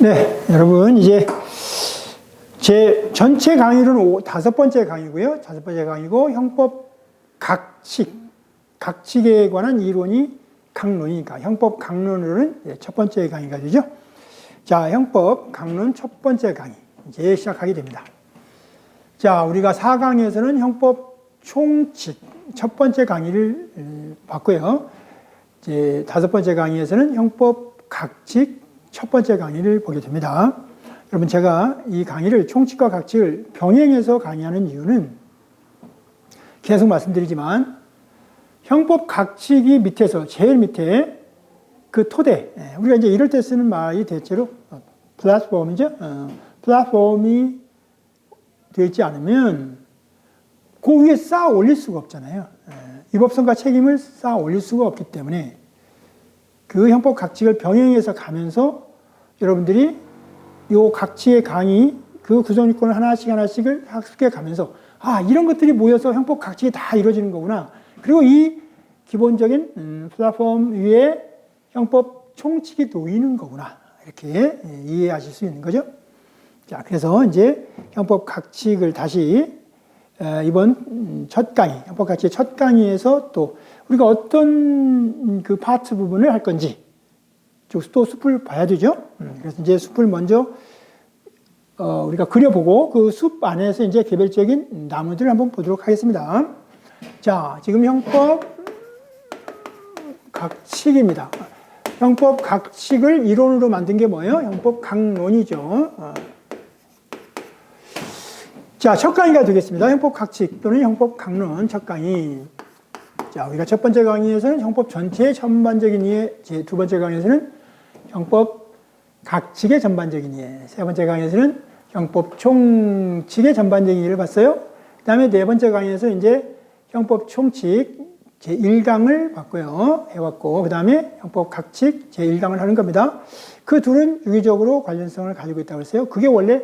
네, 여러분 이제 제 전체 강의로는 5번째 강의고요. 5번째 강의고 형법 각칙에 관한 이론이 강론이니까 형법 강론으로는 첫 번째 강의가 되죠. 자, 형법 강론 첫 번째 강의 이제 시작하게 됩니다. 자, 우리가 4강에서는 형법 총칙 첫 번째 강의를 봤고요. 이제 5번째 강의에서는 형법 각칙 첫 번째 강의를 보게 됩니다. 여러분, 제가 이 강의를 총칙과 각칙을 병행해서 강의하는 이유는 계속 말씀드리지만 형법 각칙이 밑에서 제일 밑에 그 토대, 우리가 이제 이럴 때 쓰는 말이 대체로 플랫폼이죠. 플랫폼이 되어 있지 않으면 그 위에 쌓아 올릴 수가 없잖아요. 위법성과 책임을 쌓아 올릴 수가 없기 때문에 그 형법 각칙을 병행해서 가면서 여러분들이 요 각칙의 강의 그 구성요건을 하나씩을 학습해 가면서 이런 것들이 모여서 형법 각칙이 다 이루어지는 거구나. 그리고 이 기본적인 플랫폼 위에 형법 총칙이 놓이는 거구나. 이렇게 이해하실 수 있는 거죠. 자, 그래서 이제 형법 각칙을 다시 이번 첫 강의, 형법 각칙의 첫 강의에서 또 우리가 어떤 그 파트 부분을 할 건지 또 숲을 봐야 되죠. 그래서 이제 숲을 먼저 우리가 그려보고 그 숲 안에서 이제 개별적인 나무들을 한번 보도록 하겠습니다. 자, 지금 형법 각칙입니다. 형법 각칙을 이론으로 만든 게 뭐예요? 형법 강론이죠. 자, 첫 강의가 되겠습니다. 형법 각칙 또는 형법 강론 첫 강의. 자, 우리가 첫 번째 강의에서는 형법 전체의 전반적인 이해, 두 번째 강의에서는 형법 각칙의 전반적인 이해, 세 번째 강의에서는 형법 총칙의 전반적인 이해를 봤어요. 그 다음에 네 번째 강의에서 이제 형법 총칙 제1강을 봤고요. 해왔고, 그 다음에 형법 각칙 제1강을 하는 겁니다. 그 둘은 유기적으로 관련성을 가지고 있다고 했어요. 그게 원래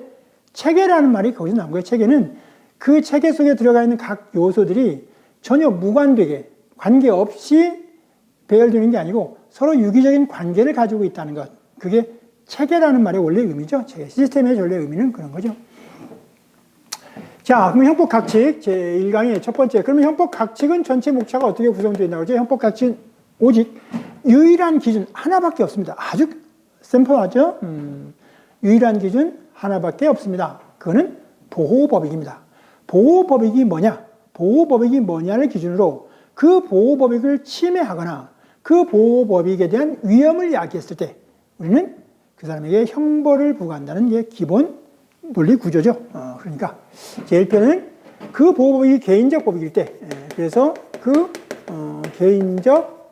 체계라는 말이 거기서 나온 거예요. 체계는 그 체계 속에 들어가 있는 각 요소들이 전혀 무관되게 관계없이 배열되는 게 아니고 서로 유기적인 관계를 가지고 있다는 것. 그게 체계라는 말의 원래 의미죠. 체계. 시스템의 원래 의미는 그런 거죠. 자, 그럼 형법 각칙 제1강의 첫 번째. 그러면 형법 각칙은 전체 목차가 어떻게 구성되어 있나고 그러죠? 형법 각칙은 오직 유일한 기준 하나밖에 없습니다. 아주 샘플하죠? 유일한 기준 하나밖에 없습니다. 그거는 보호법익입니다. 보호법익이 뭐냐? 보호법익이 뭐냐를 기준으로 그 보호법익을 침해하거나 그 보호법익에 대한 위험을 야기했을 때 우리는 그 사람에게 형벌을 부과한다는 게 기본 논리 구조죠. 그러니까 제1편은 그 보호법익이 개인적 법익일 때, 그래서 그 개인적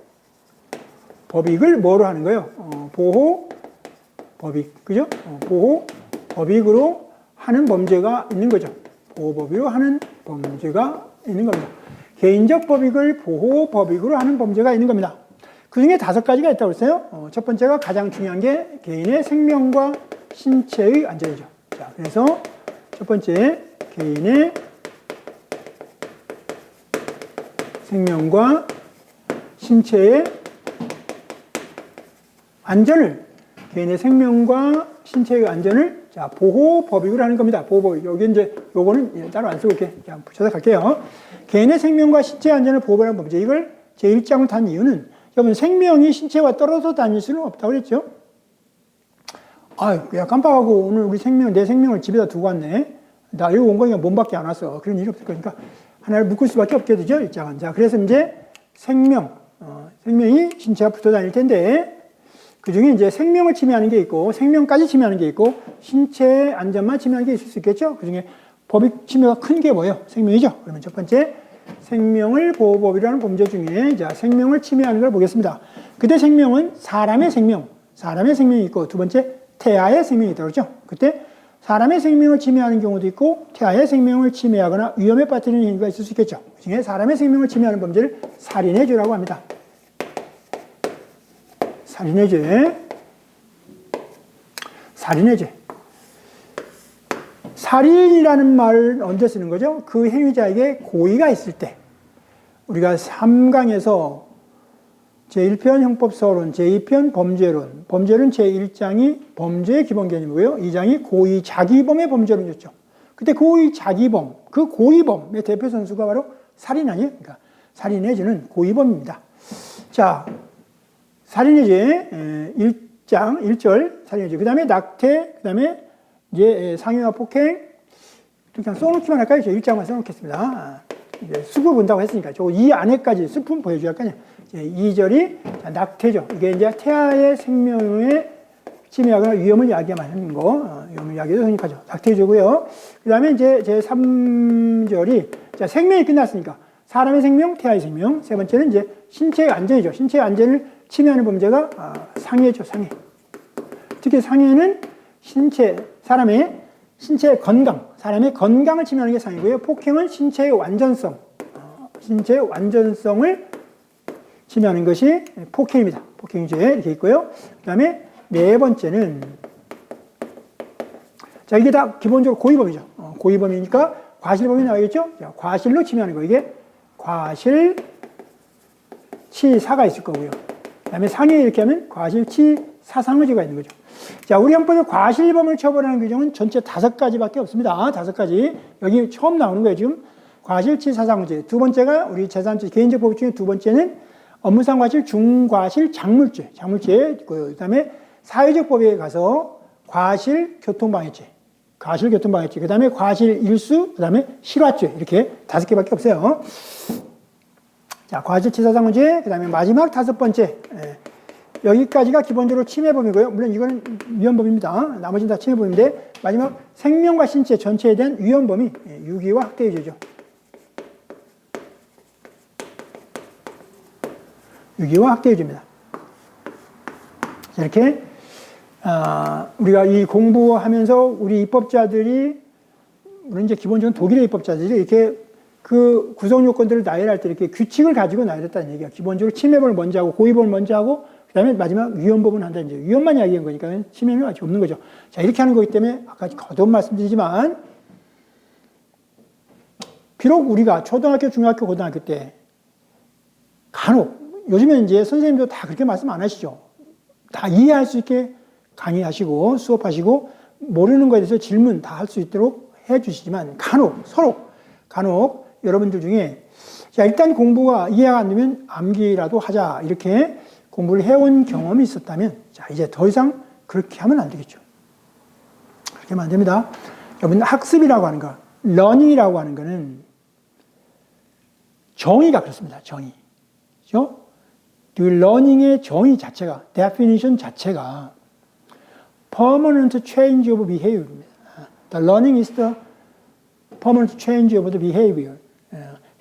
법익을 뭐로 하는 거예요? 보호법익, 그죠? 보호법익으로 하는 범죄가 있는 거죠. 보호법익으로 하는 범죄가 있는 겁니다. 개인적 법익을 보호법익으로 하는 범죄가 있는 겁니다. 그 중에 5가지가 있다고 했어요. 첫 번째가 가장 중요한 게 개인의 생명과 신체의 안전이죠. 자, 그래서 첫 번째, 개인의 생명과 신체의 안전을, 개인의 생명과 신체의 안전을 보호법익으로 하는 겁니다. 보호법익. 여기 이제 요거는 따로 안 쓰고 이렇게 그냥 붙여서 갈게요. 개인의 생명과 신체의 안전을 보호하는 범죄. 이걸 제1장을 단 이유는 여러분 생명이 신체와 떨어져 다닐 수는 없다고 그랬죠? 야, 깜빡하고 오늘 우리 내 생명을 집에다 두고 왔네. 나 여기 온 거니까 몸밖에 안 왔어. 그런 일이 없을 거니까 하나를 묶을 수밖에 없게 되죠, 1장은. 자, 그래서 이제 생명이 신체와 붙어 다닐 텐데 그 중에 이제 생명을 침해하는 게 있고 생명까지 침해하는 게 있고 신체의 안전만 침해하는 게 있을 수 있겠죠? 그 중에 법익 침해가 큰 게 뭐예요? 생명이죠. 그러면 첫 번째 생명을 보호법이라는 범죄 중에 생명을 침해하는 걸 보겠습니다. 그때 생명은 사람의 생명이 있고 두 번째 태아의 생명이 있다고 그러죠. 그때 사람의 생명을 침해하는 경우도 있고 태아의 생명을 침해하거나 위험에 빠뜨리는 행위가 있을 수 있겠죠. 그 중에 사람의 생명을 침해하는 범죄를 살인의 죄라고 합니다. 살인의 죄. 살인이라는 말을 언제 쓰는 거죠? 그 행위자에게 고의가 있을 때. 우리가 3강에서 제1편 형법서론, 제2편 범죄론. 범죄론 제1장이 범죄의 기본 개념이고요. 2장이 고의 자기범의 범죄론이었죠. 그때 고의 자기범, 그 고의범의 대표 선수가 바로 살인 아니에요? 그러니까 살인의 죄는 고의범입니다. 자, 살인의 죄 1장 1절 살인의 죄. 그다음에 낙태, 그다음에 이제 상해와 폭행. 그냥 써놓기만 할까요? 1장만 써놓겠습니다. 이제 수구 본다고 했으니까 이 안에까지 스푼 보여줘야 할까요? 2절이 낙태죠. 이게 이제 태아의 생명에 침해하거나 위험을 야기하는 거, 위험을 야기해서 성립하죠. 낙태죄고요. 그 다음에 이제 제 3절이 자, 생명이 끝났으니까 사람의 생명, 태아의 생명. 세 번째는 이제 신체의 안전이죠. 신체의 안전을 침해하는 범죄가 상해죠, 상해. 특히 상해는 사람의 신체의 건강, 사람의 건강을 침해하는 게 상해고요. 폭행은 신체의 완전성을 침해하는 것이 폭행입니다. 폭행죄 이렇게 있고요. 그 다음에 네 번째는 자, 이게 다 기본적으로 고의범이죠. 고의범이니까 과실범이 나와야겠죠. 자, 과실로 침해하는 거 이게 과실치사가 있을 거고요. 그 다음에 상해 이렇게 하면 과실치사상의죄가 있는 거죠. 자, 우리 형법에 과실범을 처벌하는 규정은 전체 5가지밖에 없습니다. 5가지. 여기 처음 나오는 거예요, 지금. 과실치사상의죄. 두 번째가 우리 재산죄, 개인적 법 중에 두 번째는 업무상 과실, 중과실, 작물죄. 작물죄. 그 다음에 사회적 법에 가서 과실 교통방해죄. 과실 교통방해죄. 그 다음에 과실 일수, 그 다음에 실화죄. 이렇게 5개밖에 없어요. 자, 과실치사상의죄. 그 다음에 마지막 5번째. 여기까지가 기본적으로 침해범이고요. 물론 이거는 위헌범입니다. 나머지는 다 침해범인데 마지막 생명과 신체 전체에 대한 위헌범이 유기와 학대의 죄죠. 유기와 학대의 죄입니다. 이렇게 우리가 이 공부하면서 우리 입법자들이 물론 이제 기본적으로 독일의 입법자들이 이렇게 그 구성 요건들을 나열할 때 이렇게 규칙을 가지고 나열했다는 얘기야. 기본적으로 침해범을 먼저 하고 고의범을 먼저 하고 그 다음에 마지막 위헌범은 한다. 이제 위헌만 이야기한 거니까 침해는 아직 없는 거죠. 자, 이렇게 하는 거기 때문에 아까 거듭 말씀드리지만 비록 우리가 초등학교, 중학교, 고등학교 때 간혹 요즘에 이제 선생님도 다 그렇게 말씀 안 하시죠. 다 이해할 수 있게 강의하시고 수업하시고 모르는 거에 대해서 질문 다 할 수 있도록 해 주시지만 간혹 여러분들 중에 자, 일단 공부가 이해가 안 되면 암기라도 하자 이렇게 공부를 해온 경험이 있었다면 자, 이제 더 이상 그렇게 하면 안 되겠죠. 그렇게 하면 안 됩니다. 여러분 학습이라고 하는 거, 러닝이라고 하는 거는 정의가 그렇습니다. 정의. 그렇죠? 그 러닝의 정의 자체가, definition 자체가 permanent change of behavior입니다. The learning is the permanent change of the behavior.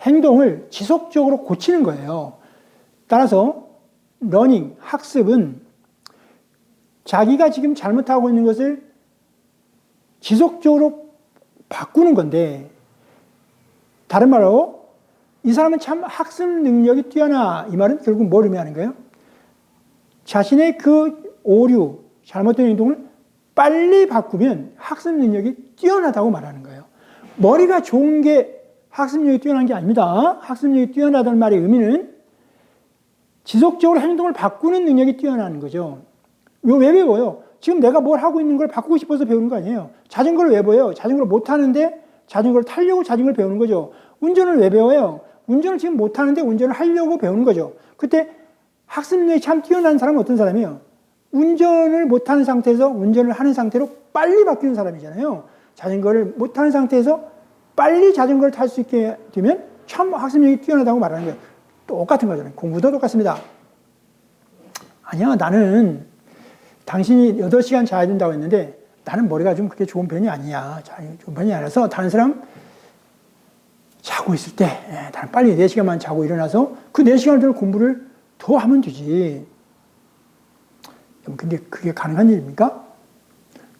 행동을 지속적으로 고치는 거예요. 따라서 러닝, 학습은 자기가 지금 잘못하고 있는 것을 지속적으로 바꾸는 건데 다른 말로 이 사람은 참 학습 능력이 뛰어나 이 말은 결국 뭘 의미하는 거예요? 자신의 그 오류, 잘못된 행동을 빨리 바꾸면 학습 능력이 뛰어나다고 말하는 거예요. 머리가 좋은 게 학습 능력이 뛰어난 게 아닙니다. 학습 능력이 뛰어나다는 말의 의미는 지속적으로 행동을 바꾸는 능력이 뛰어나는 거죠. 이거 왜 배워요? 지금 내가 뭘 하고 있는 걸 바꾸고 싶어서 배우는 거 아니에요. 자전거를 왜 배워요? 자전거를 못 타는데 자전거를 타려고 자전거를 배우는 거죠. 운전을 왜 배워요? 운전을 지금 못 하는데 운전을 하려고 배우는 거죠. 그때 학습 능력이 참 뛰어난 사람은 어떤 사람이에요? 운전을 못 하는 상태에서 운전을 하는 상태로 빨리 바뀌는 사람이잖아요. 자전거를 못 하는 상태에서 빨리 자전거를 탈 수 있게 되면 참 학습 능력이 뛰어나다고 말하는 거예요. 똑같은 거잖아요. 공부도 똑같습니다. 아니야, 나는 당신이 8시간 자야 된다고 했는데 나는 머리가 좀 그렇게 좋은 편이 아니야. 좋은 편이 아니라서 다른 사람 자고 있을 때 나는 빨리 4시간만 자고 일어나서 그 4시간 동안 공부를 더 하면 되지. 근데 그게 가능한 일입니까?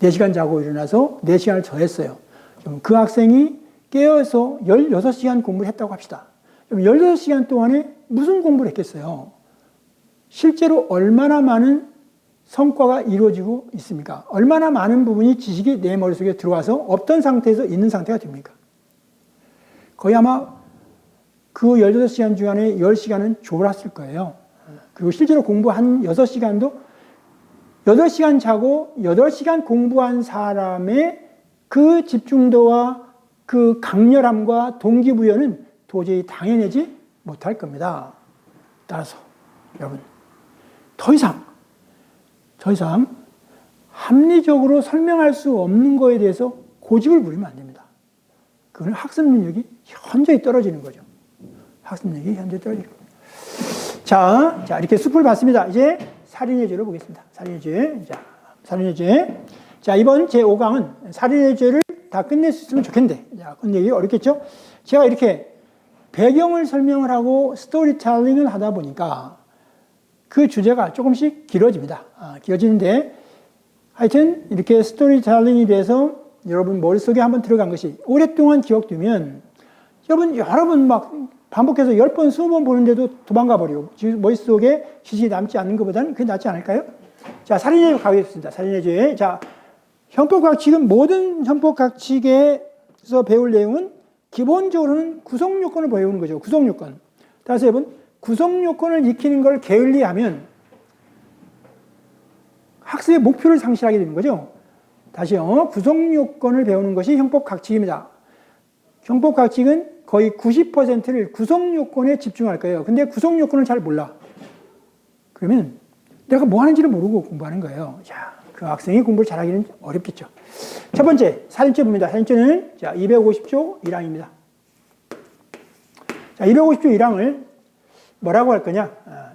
4시간 자고 일어나서 4시간을 더 했어요. 그 학생이 깨어서 16시간 공부를 했다고 합시다. 16시간 동안에 무슨 공부를 했겠어요? 실제로 얼마나 많은 성과가 이루어지고 있습니까? 얼마나 많은 부분이 지식이 내 머릿속에 들어와서 없던 상태에서 있는 상태가 됩니까? 거의 아마 그 16시간 중에 10시간은 졸았을 거예요. 그리고 실제로 공부 한 6시간도 8시간 자고 8시간 공부한 사람의 그 집중도와 그 강렬함과 동기부여는 도저히 당해내지 못할 겁니다. 따라서 여러분 더 이상 합리적으로 설명할 수 없는 거에 대해서 고집을 부리면 안 됩니다. 그건 학습 능력이 현저히 떨어지는 거죠. 학습 능력이 현저히 떨어지는 겁니다. 자, 이렇게 숲을 봤습니다. 이제 살인의 죄를 보겠습니다. 살인의 죄. 살인의 죄. 자, 이번 제5강은 살인의 죄를 다 끝낼 수 있으면 좋겠는데, 자, 끝내기 어렵겠죠? 제가 이렇게 배경을 설명을 하고 스토리텔링을 하다 보니까 그 주제가 조금씩 길어집니다. 길어지는데, 하여튼 이렇게 스토리텔링에 대해서 여러분 머릿속에 한번 들어간 것이 오랫동안 기억되면 여러분 막 반복해서 10번, 20번 보는데도 도망가 버리고 머릿속에 지식이 남지 않는 것보다는 그게 낫지 않을까요? 자, 살인의 죄 가겠습니다. 살인의 죄. 자, 형법각칙은 모든 형법각칙에서 배울 내용은 기본적으로는 구성요건을 배우는 거죠. 구성요건. 따라서 여러분, 구성요건을 익히는 걸 게을리하면 학습의 목표를 상실하게 되는 거죠. 다시요. 구성요건을 배우는 것이 형법각칙입니다. 형법각칙은 거의 90%를 구성요건에 집중할 거예요. 근데 구성요건을 잘 몰라. 그러면 내가 뭐 하는지를 모르고 공부하는 거예요. 자, 그 학생이 공부를 잘하기는 어렵겠죠. 첫 번째, 살인죄 봅니다. 살인죄는 자, 250조 1항입니다. 자, 250조 1항을 뭐라고 할 거냐?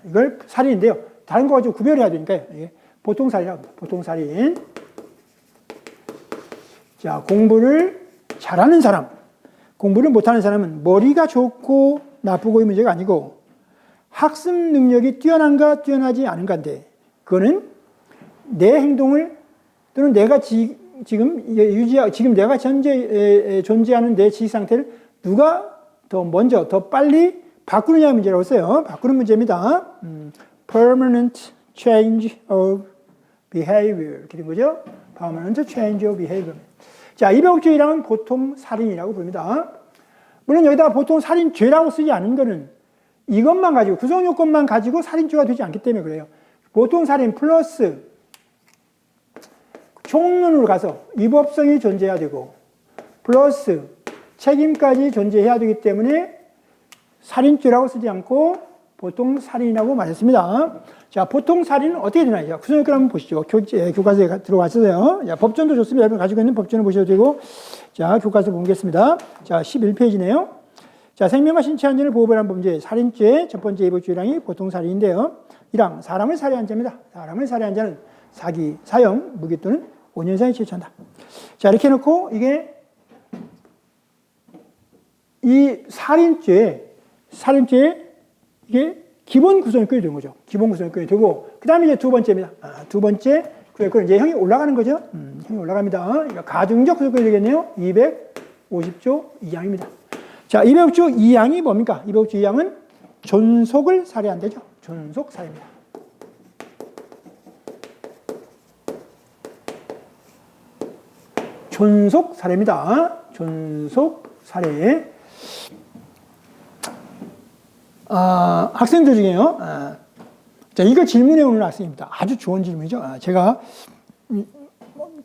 이걸 살인인데요. 다른 거 가지고 구별해야 되니까요. 이게 보통살인이라고 합니다. 보통살인. 자, 공부를 잘하는 사람, 공부를 못하는 사람은 머리가 좋고 나쁘고의 문제가 아니고 학습 능력이 뛰어난가 뛰어나지 않은가인데 그거는 내 행동을 또는 내가 지금 내가 존재하는 내 지식 상태를 누가 더 먼저 더 빨리 바꾸느냐 문제라고 써요. 바꾸는 문제입니다. Permanent change of behavior 이렇게 된 거죠. Permanent change of behavior. 자, 250조 1항은 보통 살인이라고 부릅니다. 물론 여기다가 보통 살인죄라고 쓰지 않은 거는 이것만 가지고, 구성요건만 가지고 살인죄가 되지 않기 때문에 그래요. 보통 살인 플러스 총론으로 가서 위법성이 존재해야 되고, 플러스 책임까지 존재해야 되기 때문에 살인죄라고 쓰지 않고 보통 살인이라고 말했습니다. 자, 보통 살인은 어떻게 되나요? 구성요건 한번 보시죠. 교과서에 들어가서요. 자, 법전도 좋습니다. 여러분 가지고 있는 법전을 보셔도 되고. 자, 교과서 보겠습니다. 자, 11페이지네요. 자, 생명과 신체 안전을 보호하는 범죄, 살인죄, 첫 번째 250조 1항이 보통 살인인데요. 1항, 사람을 살해한 자입니다. 사람을 살해한 자는 사기, 사형, 무기 또는 5년 이상에 처한다. 자, 이렇게 해놓고 이게 이 살인죄 이게 기본 구성요건이 되는 거죠. 기본 구성요건이 되고, 그 다음에 이제 두 번째입니다. 두 번째 구성요건 이제 형이 올라가는 거죠. 형이 올라갑니다. 그러니까 가중적 구성요건이 되겠네요. 250조 2항입니다. 자, 250조 2항이 뭡니까? 250조 2항은 존속을 살해한다죠. 존속 살해입니다. 존속 살해입니다. 존속 살해. 학생들 중에요. 자, 이거 질문해 오는 학생입니다. 아주 좋은 질문이죠. 제가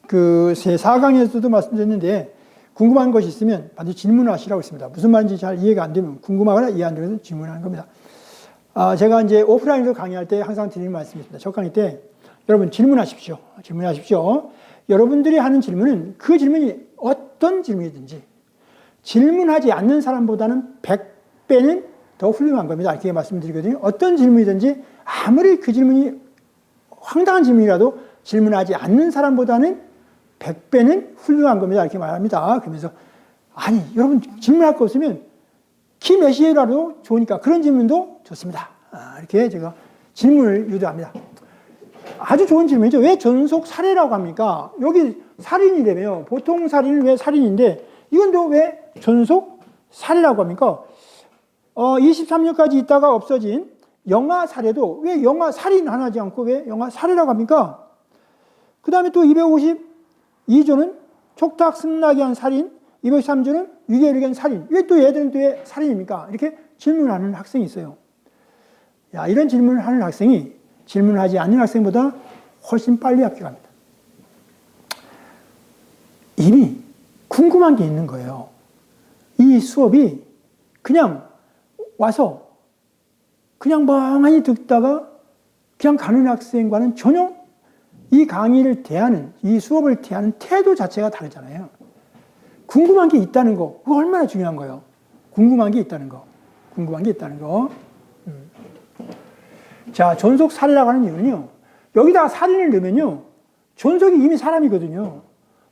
그 제 4강에서도 말씀드렸는데 궁금한 것이 있으면 반드시 질문을 하시라고 했습니다. 무슨 말인지 잘 이해가 안 되면 궁금하거나 이해 안 되면 질문하는 겁니다. 제가 이제 오프라인으로 강의할 때 항상 드리는 말씀이 있습니다. 첫 강의 때 여러분 질문하십시오. 질문하십시오. 여러분들이 하는 질문은 그 질문이 어떤 질문이든지 질문하지 않는 사람보다는 100배는 더 훌륭한 겁니다. 이렇게 말씀드리거든요. 어떤 질문이든지 아무리 그 질문이 황당한 질문이라도 질문하지 않는 사람보다는 100배는 훌륭한 겁니다. 이렇게 말합니다. 그러면서 아니 여러분 질문할 거 없으면 키 몇이라도 좋으니까 그런 질문도 좋습니다. 이렇게 제가 질문을 유도합니다. 아주 좋은 질문이죠. 왜 존속 살해라고 합니까? 여기 살인이라며요. 보통 살인은 왜 살인인데 이건 또 왜 존속 살해라고 합니까? 23년까지 있다가 없어진 영아 살해도 왜 영아 살인 하지 않고 왜 영아 살해라고 합니까? 그 다음에 또 252조는 촉탁 승낙이 한 살인, 253조는 유괴를 위한 살인. 왜 또 얘들은 또 왜 살인입니까? 이렇게 질문하는 학생이 있어요. 야, 이런 질문을 하는 학생이 질문을 하지 않는 학생보다 훨씬 빨리 합격합니다. 이미 궁금한 게 있는 거예요. 이 수업이 그냥 와서 그냥 멍하니 듣다가 그냥 가는 학생과는 전혀 이 강의를 대하는, 이 수업을 대하는 태도 자체가 다르잖아요. 궁금한 게 있다는 거, 그거 얼마나 중요한 거예요. 궁금한 게 있다는 거. 궁금한 게 있다는 거. 자, 존속 살해라고 하는 이유는요. 여기다가 살인을 넣으면요. 존속이 이미 사람이거든요.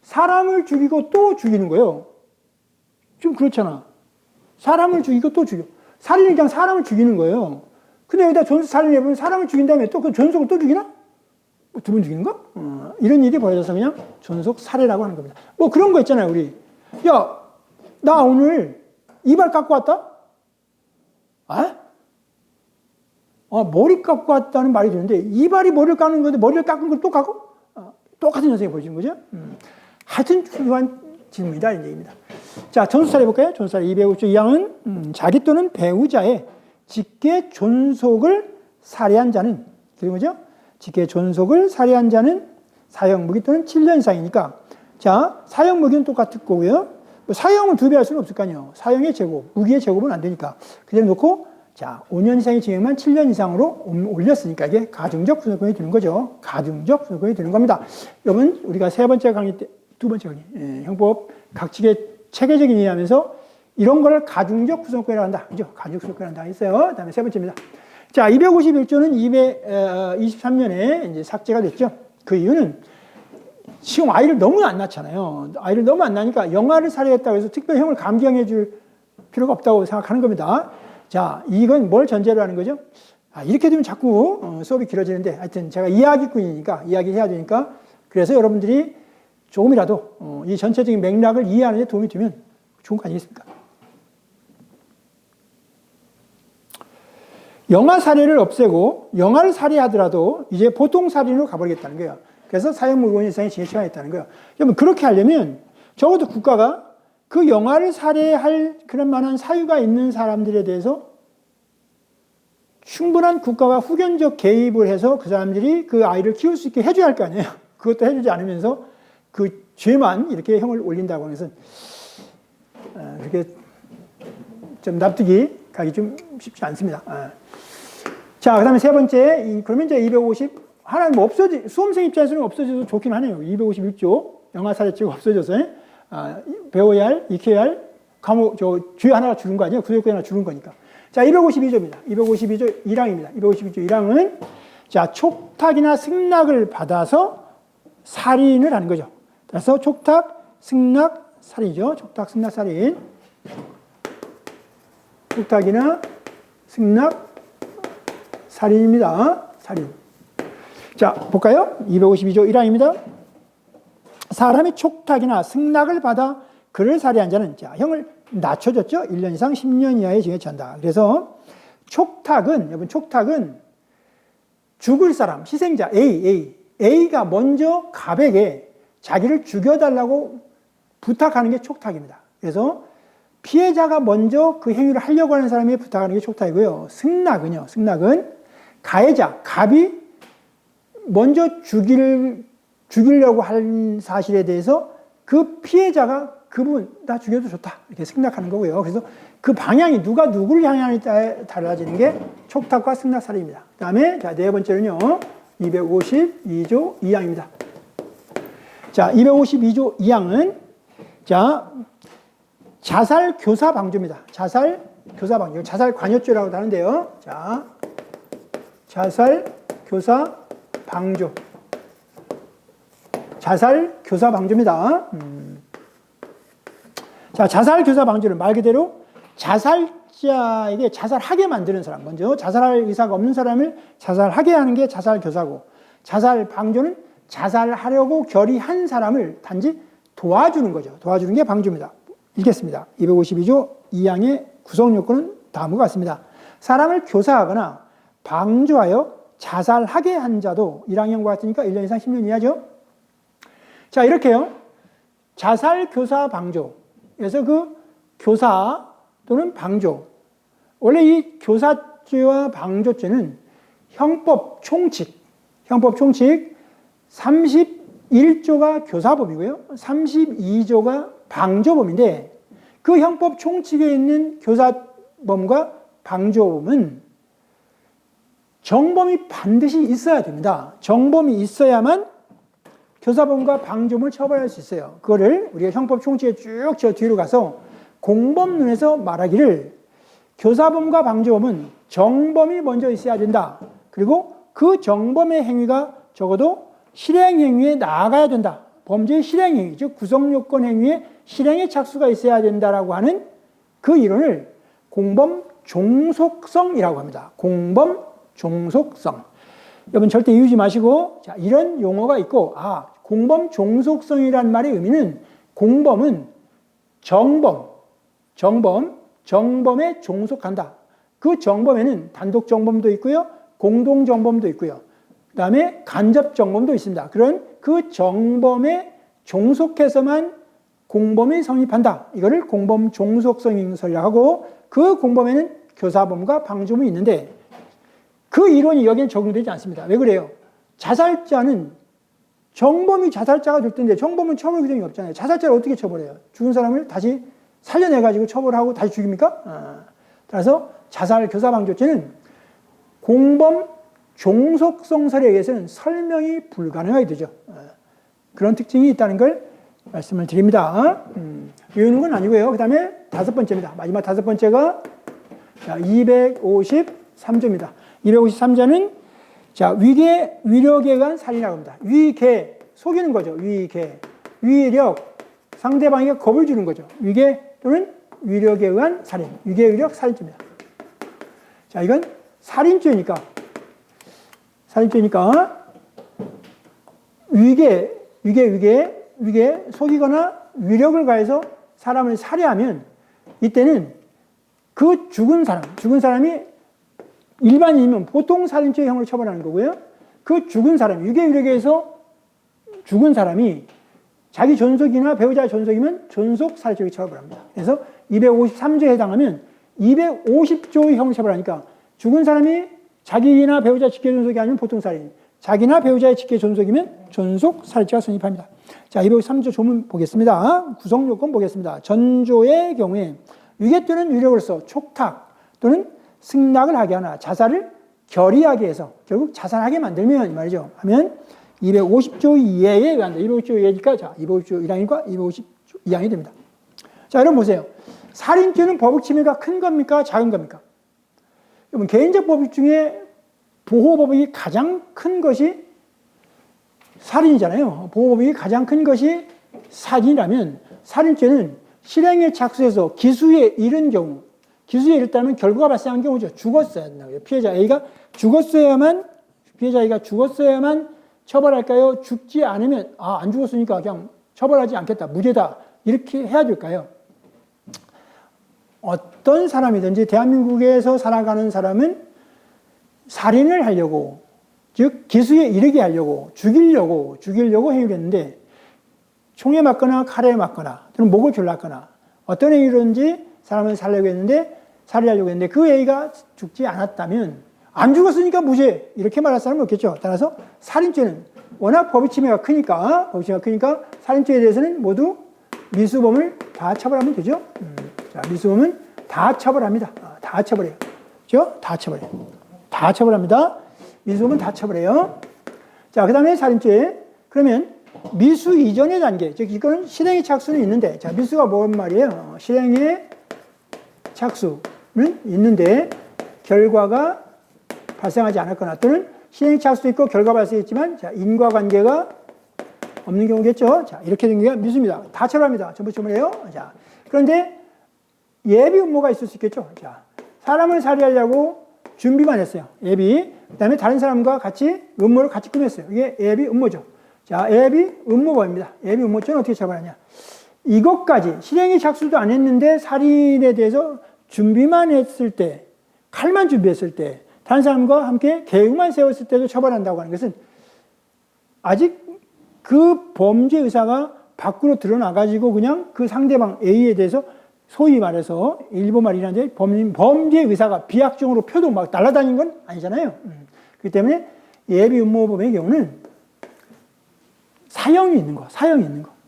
사람을 죽이고 또 죽이는 거예요. 좀 그렇잖아. 사람을 죽이고 또 죽여. 살인이 그냥 사람을 죽이는 거예요. 근데 여기다 존속 살인을 해보면 사람을 죽인 다음에 또 그 존속을 또 죽이나? 뭐 두 번 죽이는 거? 이런 일이 벌어져서 그냥 존속 살해라고 하는 겁니다. 뭐 그런 거 있잖아요, 우리. 야, 나 오늘 이발 깎고 왔다? 머리 깎고 왔다는 말이 되는데, 이발이 머리를 깎는 건데, 머리를 깎은 걸 또 깎고? 똑같은 현상이 벌어지는 거죠. 하여튼 훌륭한 질문이다, 이런 얘기입니다. 자, 전수살 해볼까요? 전수살 252항은, 자기 또는 배우자의 직계 존속을 살해한 자는, 그런 거죠? 직계 존속을 살해한 자는 사형 무기 또는 7년 이상이니까, 자, 사형 무기는 똑같을 거고요. 사형을 두 배 할 수는 없을 거 아니에요. 사형의 제곱, 무기의 제곱은 안 되니까. 그대로 놓고, 자, 5년 이상의 징역만 7년 이상으로 올렸으니까 이게 가중적 구속권이 되는 거죠. 가중적 구속권이 되는 겁니다. 여러분, 우리가 세 번째 강의 때, 두 번째 강의, 형법 각칙의 체계적인 이해하면서 이런 거를 가중적 구속권이라고 한다. 그죠? 가중적 구속권이라고 한다 했어요. 그 다음에 세 번째입니다. 자, 251조는 223년에 이제 삭제가 됐죠. 그 이유는 지금 아이를 너무 안 낳잖아요. 아이를 너무 안 낳으니까 영아를 살해했다고 해서 특별형을 감경해 줄 필요가 없다고 생각하는 겁니다. 자, 이건 뭘 전제로 하는 거죠? 이렇게 되면 자꾸 수업이 길어지는데, 하여튼 제가 이야기꾼이니까, 이야기해야 되니까, 그래서 여러분들이 조금이라도 이 전체적인 맥락을 이해하는 데 도움이 되면 좋은 거 아니겠습니까? 영아 살해를 없애고, 영아를 살해하더라도 이제 보통 살인으로 가버리겠다는 거예요. 그래서 사형 무기 5년 이상의 징역 처하겠다는 있다는 거예요. 여러분, 그렇게 하려면 적어도 국가가 그 영아를 살해할 그런 만한 사유가 있는 사람들에 대해서 충분한 국가가 후견적 개입을 해서 그 사람들이 그 아이를 키울 수 있게 해줘야 할 거 아니에요. 그것도 해주지 않으면서 그 죄만 이렇게 형을 올린다고 하는 것은 그렇게 좀 납득이 가기 좀 쉽지 않습니다. 자, 그 다음에 세 번째, 그러면 이제 250, 하나 뭐 수험생 입장에서는 없어져도 좋긴 하네요. 251조, 영아살해죄가 없어져서, 배워야 할, 익혀야 할, 죄 하나가 줄은 거 아니에요? 구속권 하나 줄은 거니까. 자, 252조입니다. 252조 1항입니다. 252조 1항은, 자, 촉탁이나 승낙을 받아서 살인을 하는 거죠. 그래서 촉탁, 승낙, 살인이죠. 촉탁, 승낙, 살인. 촉탁이나 승낙, 살인입니다. 살인. 자, 볼까요? 252조 1항입니다. 사람이 촉탁이나 승낙을 받아 그를 살해한 자는, 자, 형을 낮춰줬죠? 1년 이상 10년 이하의 징역에 처한다. 그래서 촉탁은, 여러분, 촉탁은 죽을 사람, 희생자, A가 먼저 갑에게 자기를 죽여달라고 부탁하는 게 촉탁입니다. 그래서 피해자가 먼저 그 행위를 하려고 하는 사람이 부탁하는 게 촉탁이고요. 승낙은요, 승낙은 가해자, 갑이 먼저 죽이려고 한 사실에 대해서 그 피해자가 그 부분, 나 죽여도 좋다. 이렇게 승낙하는 거고요. 그래서 그 방향이 누가 누구를 향하느냐에 따라 달라지는 게 촉탁과 승낙살인입니다. 그 다음에, 자, 네 번째는요, 252조 2항입니다. 자, 252조 2항은, 자, 자살 교사 방조입니다. 자살 교사 방조. 자살 관여죄라고도 하는데요. 자, 자살 교사 방조. 자살 교사 방조입니다. 자, 자살 교사 방조는 말 그대로 자살자에게 자살하게 만드는 사람, 먼저 자살할 의사가 없는 사람을 자살하게 하는 게 자살 교사고, 자살 방조는 자살하려고 결의한 사람을 단지 도와주는 거죠. 도와주는 게 방조입니다. 읽겠습니다. 252조 2항의 구성 요건은 다음과 같습니다. 사람을 교사하거나 방조하여 자살하게 한 자도 1항형과 같으니까 1년 이상 10년 이하죠. 자, 이렇게요. 자살 교사 방조. 그래서 그 교사 또는 방조. 원래 이 교사 교사죄와 방조죄는 형법 총칙 31조가 교사법이고요. 32조가 방조범인데 그 형법 총칙에 있는 교사범과 방조범은 정범이 반드시 있어야 됩니다. 정범이 있어야만 교사범과 방조범을 처벌할 수 있어요. 그거를 우리가 형법 총칙에 쭉 저 뒤로 가서 공범론에서 말하기를 교사범과 방조범은 정범이 먼저 있어야 된다. 그리고 그 정범의 행위가 적어도 실행행위에 나아가야 된다. 범죄의 실행행위, 즉 구성요건 행위에 실행의 착수가 있어야 된다라고 하는 그 이론을 공범 종속성이라고 합니다. 공범 종속성. 여러분 절대 이유지 마시고, 자, 이런 용어가 있고, 공범 종속성이라는 말의 의미는 공범은 정범에 종속한다. 그 정범에는 단독 정범도 있고요, 공동 정범도 있고요. 그 다음에 간접 정범도 있습니다. 그런 그 정범에 종속해서만 공범이 성립한다. 이거를 공범 종속성 전략하고, 그 공범에는 교사범과 방조범이 있는데 그 이론이 여기에 적용되지 않습니다. 왜 그래요? 자살자는 정범이 자살자가 될 텐데 정범은 처벌 규정이 없잖아요. 자살자를 어떻게 처벌해요? 죽은 사람을 다시 살려내가지고 처벌하고 다시 죽입니까? 따라서 자살 교사방조죄는 공범 종속성설에 의해서는 설명이 불가능하게 되죠. 그런 특징이 있다는 걸 말씀을 드립니다. 외우는 건 아니고요. 그 다음에 5번째입니다. 마지막 5번째가 253조입니다. 253조는 위계, 위력에 의한 살인이라고 합니다. 위계, 속이는 거죠. 위계, 위력, 상대방에게 겁을 주는 거죠. 위계 또는 위력에 의한 살인, 위계, 위력, 살인죄입니다. 자, 이건 살인죄니까 위계, 속이거나 위력을 가해서 사람을 살해하면 이때는 그 죽은 사람이 일반인이면 보통 살인죄형으로 처벌하는 거고요. 그 죽은 사람, 위계, 위력에 의해서 죽은 사람이 자기 존속이나 배우자의 존속이면 존속 살인죄로 처벌합니다. 그래서 253조에 해당하면 250조의 형을 처벌하니까 죽은 사람이 자기나 배우자 직계 존속이 아니면 보통 살인, 자기나 배우자의 직계 존속이면 존속 살인죄가 성립합니다. 자, 253조 조문 보겠습니다. 구성 요건 보겠습니다. 전조의 경우에 위계 또는 위력으로서 촉탁 또는 승낙을 하게 하나 자살을 결의하게 해서 결국 자살하게 만들면 말이죠. 하면 250조 이하에 의한다. 250조 이하니까 자, 250조 1항과 250조 2항이 됩니다. 자, 여러분 보세요. 살인죄는 법익 침해가 큰 겁니까? 작은 겁니까? 여러분 개인적 법익 중에 보호법익이 가장 큰 것이 살인이잖아요. 보호법익이 가장 큰 것이 살인이라면 살인죄는 실행에 착수해서 기수에 이른 경우, 기수에 이르다면 결과가 발생한 경우죠. 죽었어야 된다고요. 피해자 A가 피해자 A가 죽었어야만 처벌할까요? 죽지 않으면 안 죽었으니까 그냥 처벌하지 않겠다. 무죄다. 이렇게 해야 될까요? 어떤 사람이든지 대한민국에서 살아가는 사람은 살인을 하려고, 즉 기수에 이르게 하려고 죽이려고 행위를 했는데 총에 맞거나 칼에 맞거나 또는 목을 졸랐거나 어떤 행위로든지 사람을 살려고 했는데 살해하려고 했는데 그 A가 죽지 않았다면 안 죽었으니까 무죄 이렇게 말할 사람은 없겠죠. 따라서 살인죄는 워낙 법의 침해가 크니까 살인죄에 대해서는 모두 미수범을 다 처벌하면 되죠. 자, 미수범은 다 처벌합니다. 다 처벌해요. 그렇죠? 다 처벌해요. 다 처벌합니다. 미수범은 다 처벌해요. 자, 그 다음에 살인죄. 그러면 미수 이전의 단계, 즉 이거는 실행의 착수는 있는데, 자, 미수가 뭔 말이에요? 실행의 착수는 있는데 결과가 발생하지 않았거나 또는 실행의 착수도 있고 결과 발생했지만 자, 인과관계가 없는 경우겠죠. 자, 이렇게 된 게 미수입니다. 다 처벌합니다. 전부 처벌해요. 자, 그런데 예비 음모가 있을 수 있겠죠. 자, 사람을 살해하려고 준비만 했어요. 예비. 그 다음에 다른 사람과 같이 음모를 같이 꾸몄어요. 이게 예비 음모죠. 자, 예비 음모범입니다. 예비 음모죄는 어떻게 처벌하냐. 이것까지 실행의 착수도 안 했는데 살인에 대해서 준비만 했을 때, 칼만 준비했을 때, 다른 사람과 함께 계획만 세웠을 때도 처벌한다고 하는 것은 아직 그 범죄 의사가 밖으로 드러나가지고 그냥 그 상대방 A에 대해서 소위 말해서 일본말 이라는데 범죄 의사가 비약정으로 표도 막 날아다니는 건 아니잖아요. 그렇기 때문에 예비 음모범의 경우는 사형이 있는 거.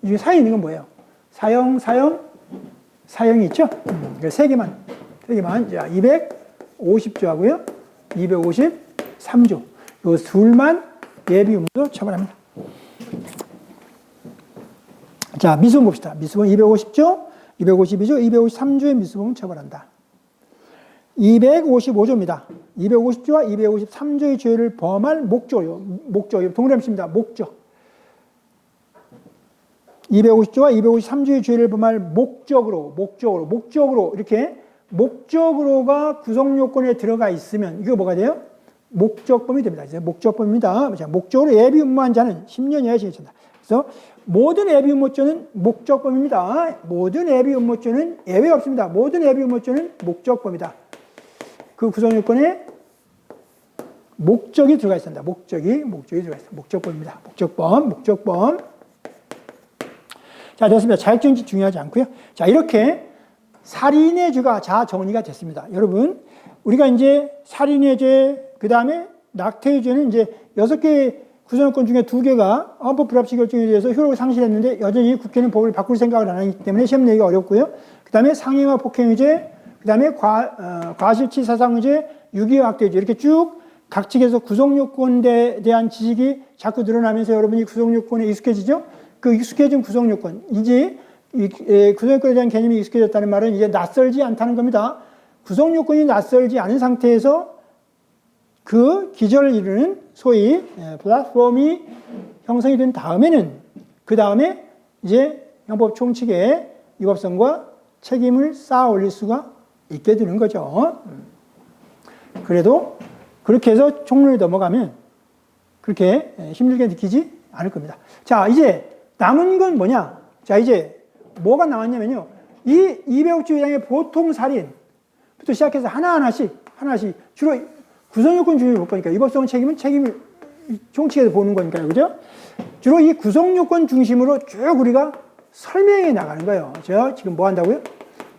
이 중에 사형이 있는 건 뭐예요? 사형이 있죠? 세 개만. 자, 250조 하고요. 253조. 요 둘만 예비 음모로 처벌합니다. 자, 미수범 봅시다. 미수범 250조, 252조, 253조의 미수범을 처벌한다. 255조입니다. 250조와 253조의 죄를 범할 목적이요. 동그라미 씁니다. 목적. 250조와 253조의 죄를 범할 목적으로 이렇게 목적으로가 구성요건에 들어가 있으면 이거 뭐가 돼요? 목적범이 됩니다. 이제 목적범입니다. 자, 목적으로 예비 음모한 자는 10년 이하의 징역이 된다. 그래서 모든 예비 음모죄는 목적범입니다. 모든 예비 음모죄는 예외가 없습니다. 모든 예비 음모죄는 목적범이다. 그 구성요건에 목적이 들어가 있습니다. 목적이 들어가 있습니다. 목적범입니다. 목적범. 자, 됐습니다. 자격정지 중요하지 않고요. 자, 이렇게 살인의 죄가 자 정리가 됐습니다. 여러분, 우리가 이제 살인의 죄, 그 다음에 낙태의 죄는 이제 6개 구성요건 중에 2개가 헌법 불합치 결정에 대해서 효력을 상실했는데 여전히 국회는 법을 바꿀 생각을 안 하기 때문에 시험 내기가 어렵고요. 그 다음에 상해와 폭행의죄, 그 다음에 과실치 사상의죄, 유기학대죄 이렇게 쭉 각 측에서 구성요건에 대한 지식이 자꾸 늘어나면서 여러분이 구성요건에 익숙해지죠. 그 익숙해진 구성요건, 이제 구성요건에 대한 개념이 익숙해졌다는 말은 이제 낯설지 않다는 겁니다. 구성요건이 낯설지 않은 상태에서 그 기절을 이루는 소위 플랫폼이 형성이 된 다음에는 그 다음에 이제 형법 총칙의 위법성과 책임을 쌓아 올릴 수가 있게 되는 거죠. 그래도 그렇게 해서 총론이 넘어가면 그렇게 힘들게 느끼지 않을 겁니다. 자, 이제 남은 건 뭐냐? 자, 이제 뭐가 남았냐면요. 이 205조 1항의 보통 살인부터 시작해서 하나하나씩 주로 구성요건 중심으로 볼 거니까 위법성 책임을 총칙에서 보는 거니까요. 그죠? 주로 이 구성요건 중심으로 쭉 우리가 설명해 나가는 거예요. 제가 지금 뭐 한다고요?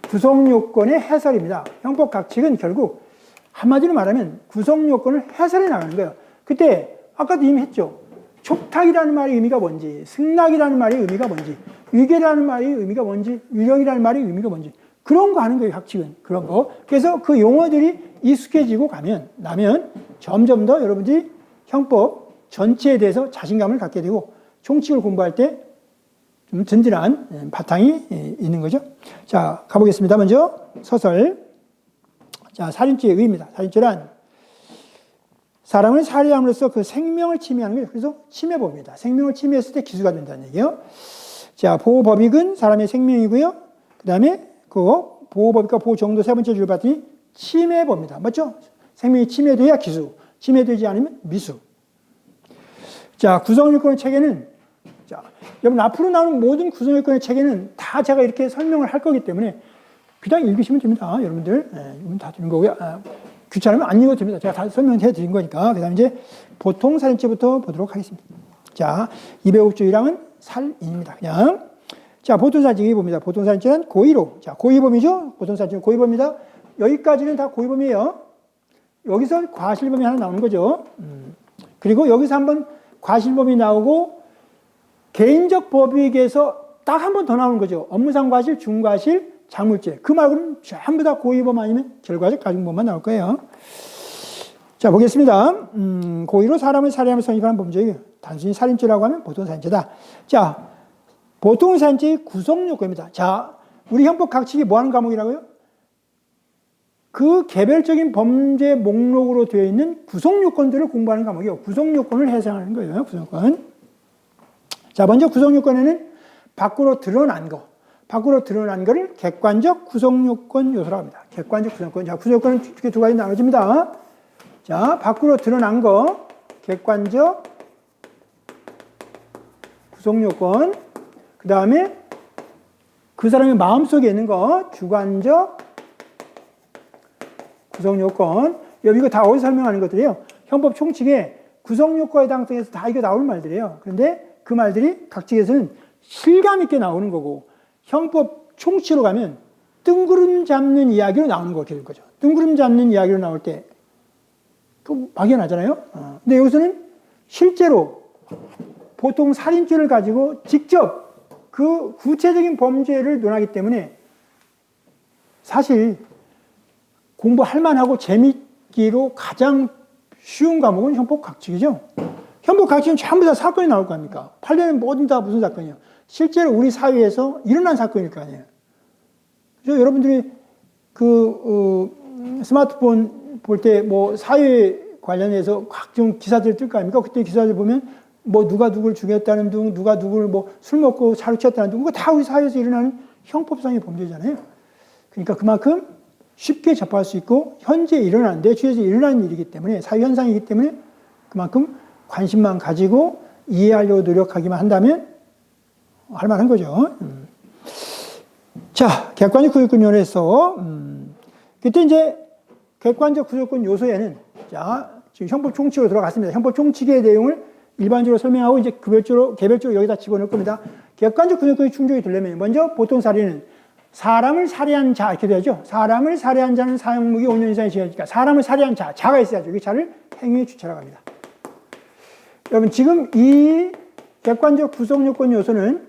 구성요건의 해설입니다. 형법 각 측은 결국 한마디로 말하면 구성요건을 해설해 나가는 거예요. 그때 아까도 이미 했죠. 촉탁이라는 말의 의미가 뭔지, 승낙이라는 말의 의미가 뭔지, 위계라는 말의 의미가 뭔지, 유령이라는 말의 의미가 뭔지 그런 거 하는 거예요. 각 측은. 그런 거. 그래서 그 용어들이 익숙해지고 나면 점점 더 여러분들이 형법 전체에 대해서 자신감을 갖게 되고 총칙을 공부할 때 좀 든든한 바탕이 있는 거죠. 자, 가보겠습니다. 먼저 서설. 자, 살인죄의 의의입니다. 살인죄란 사람을 살해함으로써 그 생명을 침해하는 거예요. 그래서 침해법입니다. 생명을 침해했을 때 기수가 된다는 얘기예요. 자, 보호법익은 사람의 생명이고요. 그 다음에 그 보호법익과 보호정도 세 번째 주를 봤더니 침해법입니다. 맞죠? 생명이 침해돼야 기수, 침해되지 않으면 미수. 자, 구성요건의 체계는 자, 여러분 앞으로 나오는 모든 구성요건의 체계는 다 제가 이렇게 설명을 할 거기 때문에 그냥 읽으시면 됩니다. 여러분들. 이건 다 드린 거고요. 귀찮으면 안 읽어도 됩니다. 제가 다 설명해 드린 거니까. 그 다음에 이제 보통 살인죄부터 보도록 하겠습니다. 자, 205조 1항은 살인입니다. 그냥. 자, 보통살인죄 봅니다. 보통살인죄는 고의로. 자, 고의범이죠? 보통살인죄는 고의범입니다. 여기까지는 다 고의범이에요. 여기서 과실범이 하나 나오는 거죠. 그리고 여기서 한번 과실범이 나오고 개인적 법익에서 딱 한 번 더 나오는 거죠. 업무상 과실, 중과실, 자물죄. 그 말고는 전부 다 고의범 아니면 결과적 가중범만 나올 거예요. 자, 보겠습니다. 고의로 사람을 살해하며 성립하는 범죄예요. 단순히 살인죄라고 하면 보통살인죄다. 자, 보통살인죄의 구성요건입니다. 자, 우리 형법 각 측이 뭐 하는 과목이라고요? 그 개별적인 범죄 목록으로 되어 있는 구성요건들을 공부하는 과목이요. 구성요건을 해석하는 거예요. 구성요건. 자, 먼저 구성요건에는 밖으로 드러난 거를 객관적 구성요건 요소라고 합니다. 객관적 구성요건. 자, 구성요건은 이렇게 두 가지 나눠집니다. 자, 밖으로 드러난 거, 객관적 구성요건. 그 다음에 그 사람의 마음속에 있는 거, 주관적 구성요건. 이거 다 어디서 설명하는 것들이에요? 형법 총칙에 구성요건에 해당성에서 다 이거 나올 말들이에요. 그런데 그 말들이 각 측에서는 실감 있게 나오는 거고 형법 총칙으로 가면 뜬구름 잡는 이야기로 나오는 거 될 거죠. 뜬구름 잡는 이야기로 나올 때 또 막연하잖아요. 근데 여기서는 실제로 보통 살인죄를 가지고 직접 그 구체적인 범죄를 논하기 때문에 사실 공부할 만하고 재밌기로 가장 쉬운 과목은 형법각칙이죠. 형법각칙은 전부 다 사건이 나올 거 아닙니까? 판례는 뭐든 다 무슨 사건이에요. 실제로 우리 사회에서 일어난 사건일 거 아니에요. 그래서 여러분들이 스마트폰 볼 때 뭐 사회 관련해서 각종 기사들 뜰 거 아닙니까? 그때 기사들 보면 뭐 누가 누구를 죽였다는 둥, 누가 누구를 뭐 술 먹고 차로 쳤다는 둥, 그거 다 우리 사회에서 일어나는 형법상의 범죄잖아요. 그러니까 그만큼 쉽게 접할 수 있고 현재 일어나는 내 주위에서 일어나는 일이기 때문에 사회 현상이기 때문에 그만큼 관심만 가지고 이해하려고 노력하기만 한다면 할 만한 거죠. 자, 객관적 구조권론에서 그때 이제 객관적 구조권 요소에는 자, 지금 형법 총칙으로 들어갔습니다. 형법 총칙의 내용을 일반적으로 설명하고 이제 개별적으로 여기다 집어넣을 겁니다. 객관적 구조권이 충족이 되려면 먼저 보통 살인은 사람을 살해한 자 이렇게 되죠. 사람을 살해한 자는 사형무기 5년 이상의 징역이니까 사람을 살해한 자가 있어야죠. 이 자를 행위의 주체라고 합니다. 여러분 지금 이 객관적 구성요건 요소는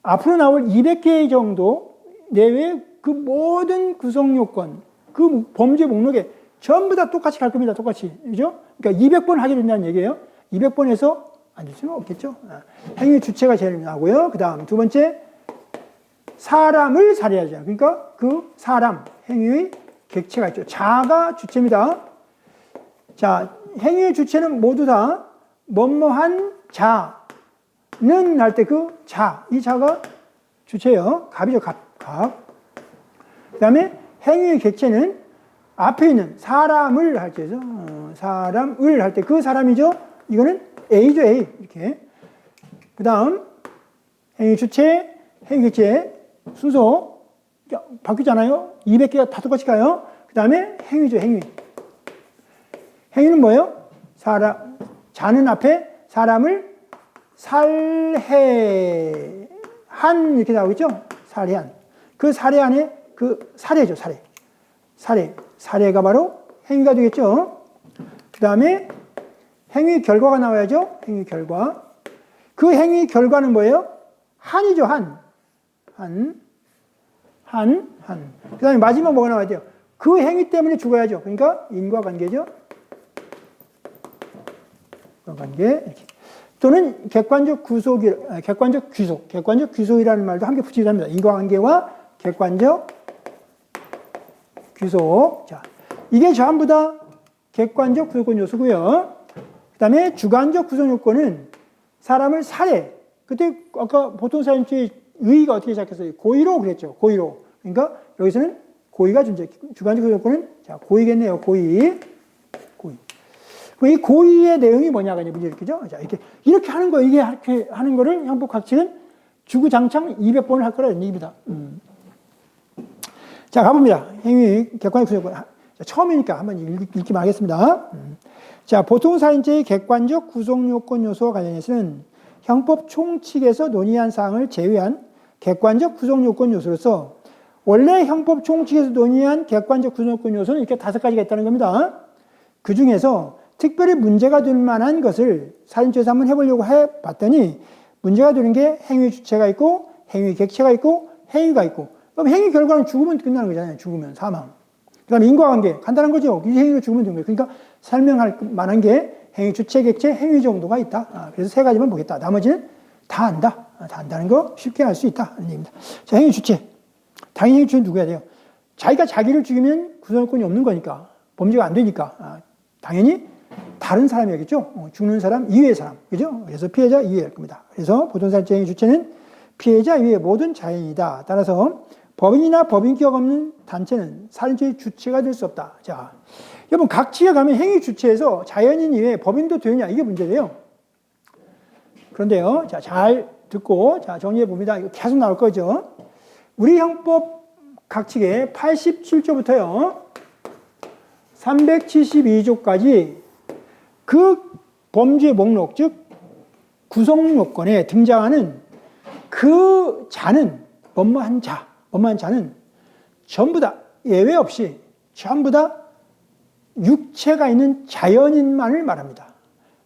앞으로 나올 200개 정도 내외의 그 모든 구성요건 그 범죄 목록에 전부 다 똑같이 갈 겁니다. 똑같이. 그죠? 그러니까 200번 하게 된다는 얘기예요. 200번에서 안 될 수는 없겠죠. 행위 주체가 제일 나오고요. 그 다음 두 번째, 사람을 살해하죠. 그러니까 그 사람, 행위의 객체가 있죠. 자가 주체입니다. 자, 행위의 주체는 모두 다 뭐뭐한 자는 할 때 그 자, 이 자가 주체예요. 갑이죠. 갑. 그 다음에 행위의 객체는 앞에 있는 사람을 할 때죠. 사람을 할 때 그 사람이죠. 이거는 A죠, A. 이렇게. 그 다음, 행위 주체, 행위 객체, 순서 바뀌잖아요. 200개가 다 똑같이 가요. 그 다음에 행위죠, 행위. 행위는 뭐예요? 자는 앞에 사람을 살해한, 이렇게 나오겠죠? 살해한. 그 살해한의 그 살해죠, 살해. 살해가 바로 행위가 되겠죠. 그 다음에 행위 결과가 나와야죠. 행위 결과. 그 행위 결과는 뭐예요? 한이죠, 한. 그 다음에 마지막 뭐가 나와야 돼요? 그 행위 때문에 죽어야죠. 그러니까 인과관계죠. 관계. 이렇게. 또는 객관적 귀속이라는 말도 함께 붙이기도 합니다. 인과관계와 객관적 귀속. 자, 이게 전부 다 객관적 구성권 요소고요. 그 다음에 주관적 구성 요건은 사람을 살해. 그때 아까 보통 살인죄의 의의가 어떻게 시작했어요? 고의로 그랬죠. 고의로. 그러니까 여기서는 고의가 존재. 주관적 구성 요건은 자, 고의겠네요. 고의. 이 고의의 내용이 뭐냐가 이제 문제를 일으키죠. 자, 이렇게 하는 거, 이렇게 하는 거를 형법각칙은 주구장창 200번을 할 거라는 얘기입니다. 자, 가봅니다. 행위, 객관적 구성요건. 처음이니까 한번 읽기만 하겠습니다. 자, 보통 살인죄의 객관적 구성요건 요소와 관련해서는 형법 총칙에서 논의한 사항을 제외한 객관적 구성요건 요소로서 원래 형법 총칙에서 논의한 객관적 구성요건 요소는 이렇게 5가지가 있다는 겁니다. 그 중에서 특별히 문제가 될 만한 것을 살인죄에서 한번 해보려고 해봤더니 문제가 되는 게 행위 주체가 있고 행위 객체가 있고 행위가 있고 그럼 행위 결과는 죽으면 끝나는 거잖아요. 죽으면 사망. 그 다음에 인과관계 간단한 거죠. 이 행위가 죽으면 되는 거예요. 그러니까 설명할 만한 게 행위 주체 객체 행위 정도가 있다. 그래서 3가지만 보겠다. 나머지는 다 안다. 다 안다는 거 쉽게 알 수 있다. 하는 얘기입니다. 자, 행위 주체. 당연히 행위 주체는 누구야 돼요? 자기가 자기를 죽이면 구성권이 없는 거니까 범죄가 안 되니까 당연히 다른 사람이겠죠. 죽는 사람 이외의 사람. 그죠? 그래서 피해자 이외일 겁니다. 그래서 보통살인죄 행위 주체는 피해자 이외의 모든 자연이다. 따라서 법인이나 법인격이 없는 단체는 살인죄의 주체가 될 수 없다. 자, 여러분 각지에 가면 행위 주체에서 자연인 이외에 법인도 되느냐 이게 문제예요. 그런데요, 자, 잘 듣고 자 정리해 봅니다. 이거 계속 나올 거죠. 우리 형법 각칙의 87조부터요 372조까지 그 범죄 목록, 즉 구성 요건에 등장하는 그 자는 뭐뭐한 자는 전부 다 예외 없이 전부 다 육체가 있는 자연인만을 말합니다.